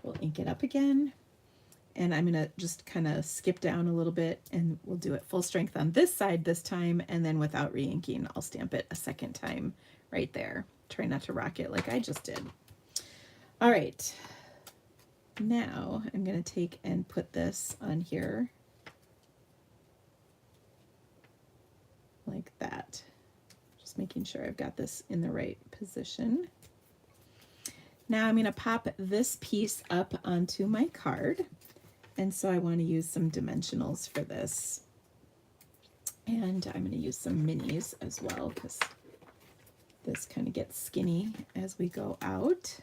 We'll ink it up again. And I'm going to just kind of skip down a little bit, and we'll do it full strength on this side this time. And then without re-inking, I'll stamp it a second time right there. Try not to rock it like I just did. All right. Now I'm going to take and put this on here like that. Just making sure I've got this in the right position. Now I'm going to pop this piece up onto my card. And so I want to use some dimensionals for this. And I'm going to use some minis as well, because this kind of gets skinny as we go out.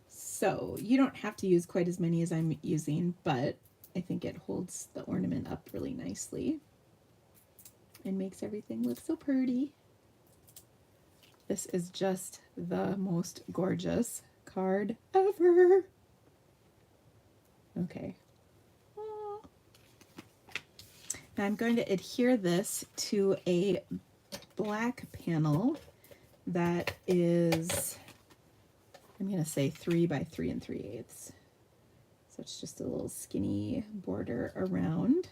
So you don't have to use quite as many as I'm using, but I think it holds the ornament up really nicely and makes everything look so pretty. This is just the most gorgeous card ever. Okay. Now I'm going to adhere this to a black panel that is, I'm going to say 3 by 3 3/8. So it's just a little skinny border around.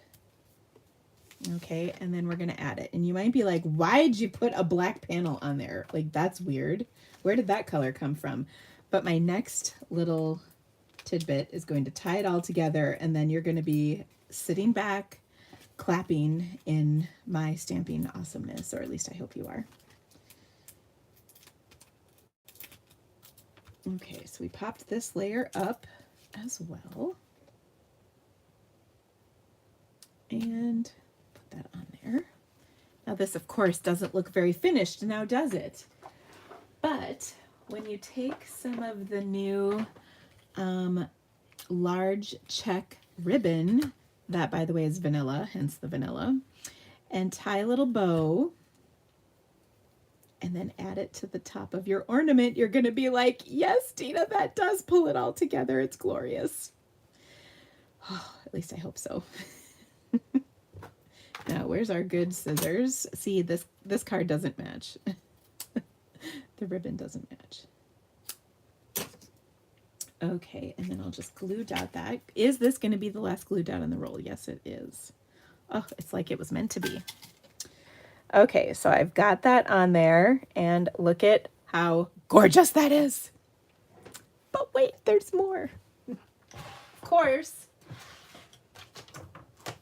Okay, and then we're going to add it. And you might be like, why'd you put a black panel on there? Like, that's weird. Where did that color come from? But my next little tidbit is going to tie it all together, and then you're going to be sitting back, clapping in my stamping awesomeness, or at least I hope you are. Okay, so we popped this layer up as well. And put that on there. Now this, of course, doesn't look very finished now, does it? But when you take some of the new large check ribbon, that, by the way, is vanilla, hence the vanilla, and tie a little bow, and then add it to the top of your ornament, you're going to be like, yes, Dina, that does pull it all together. It's glorious. Oh, at least I hope so. Now, where's our good scissors? See, this card doesn't match. The ribbon doesn't match. Okay, and then I'll just glue dot that. Is this going to be the last glue dot on the roll? Yes, it is. Oh, it's like it was meant to be. Okay, so I've got that on there, and look at how gorgeous that is. But wait, there's more. Of course,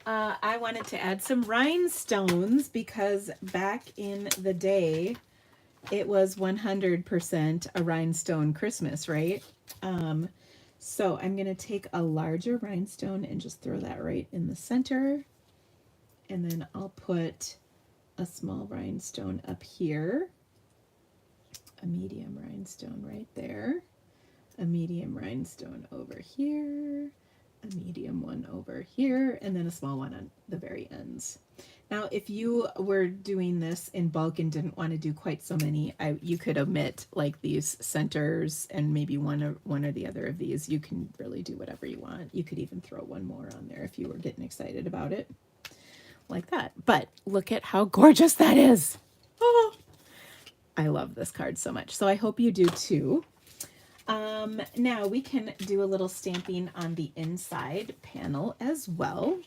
I wanted to add some rhinestones, because back in the day, it was 100% a rhinestone Christmas, right? So I'm going to take a larger rhinestone and just throw that right in the center. And then I'll put a small rhinestone up here, a medium rhinestone right there, a medium rhinestone over here, a medium one over here, and then a small one on the very ends. Now, if you were doing this in bulk and didn't want to do quite so many, you could omit like these centers and maybe one or the other of these. You can really do whatever you want. You could even throw one more on there if you were getting excited about it, like that. But look at how gorgeous that is. Oh, I love this card so much. So I hope you do too. Now we can do a little stamping on the inside panel as well.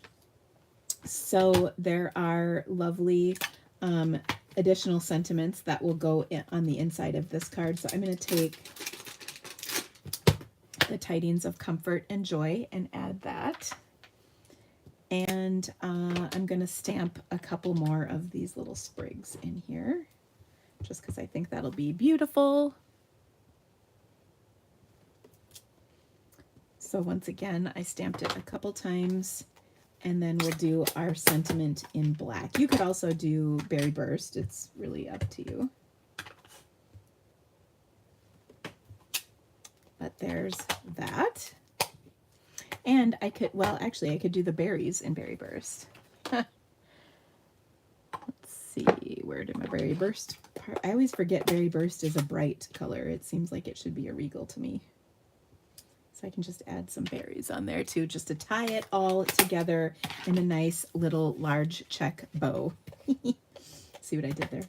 So there are lovely additional sentiments that will go on the inside of this card. So I'm going to take the tidings of comfort and joy and add that. And I'm going to stamp a couple more of these little sprigs in here, just because I think that'll be beautiful. So once again, I stamped it a couple times. And then we'll do our sentiment in black. You could also do Berry Burst. It's really up to you. But there's that. And I could, well, actually, I could do the berries in Berry Burst. Let's see, where did my Berry Burst part? I always forget Berry Burst is a bright color. It seems like it should be a regal to me. So I can just add some berries on there too, just to tie it all together in a nice little large check bow. See what I did there?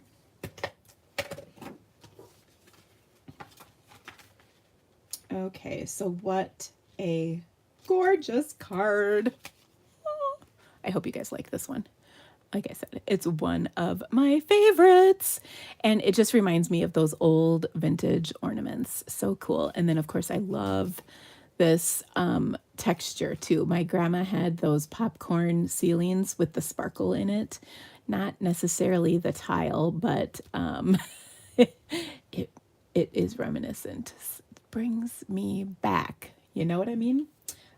Okay, so what a gorgeous card. Oh, I hope you guys like this one. Like I said, it's one of my favorites. And it just reminds me of those old vintage ornaments. So cool. And then, of course, I love this texture too. My grandma had those popcorn ceilings with the sparkle in it. Not necessarily the tile, but it is reminiscent. Brings me back. You know what I mean?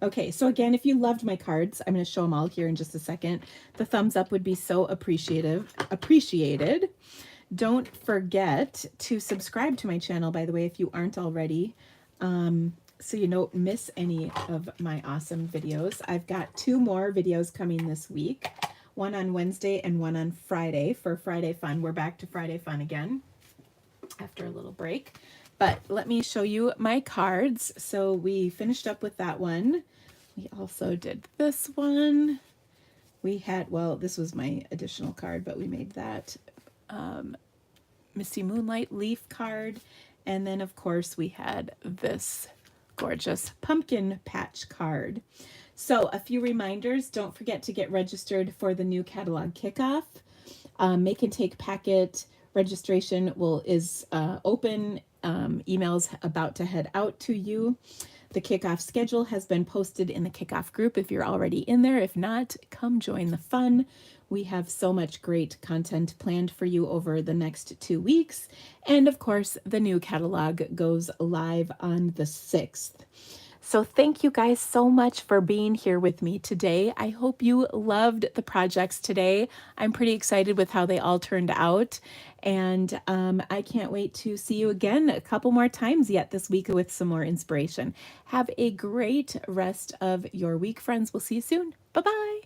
Okay, so again, if you loved my cards, I'm going to show them all here in just a second. The thumbs up would be so appreciated. Don't forget to subscribe to my channel, by the way, if you aren't already. So you don't miss any of my awesome videos. I've got 2 more videos coming this week, one on Wednesday and one on Friday for Friday Fun. We're back to Friday Fun again after a little break. But let me show you my cards. So we finished up with that one. We also did this one. We had, well, this was my additional card, but we made that Misty Moonlight leaf card. And then, of course, we had this gorgeous pumpkin patch card. So a few reminders. Don't forget to get registered for the new catalog kickoff. Make and take packet registration is open. Emails about to head out to you. The kickoff schedule has been posted in the kickoff group if you're already in there. If not, come join the fun. We have so much great content planned for you over the next 2 weeks. And of course, the new catalog goes live on the 6th. So thank you guys so much for being here with me today. I hope you loved the projects today. I'm pretty excited with how they all turned out. And I can't wait to see you again a couple more times yet this week with some more inspiration. Have a great rest of your week, friends. We'll see you soon. Bye-bye.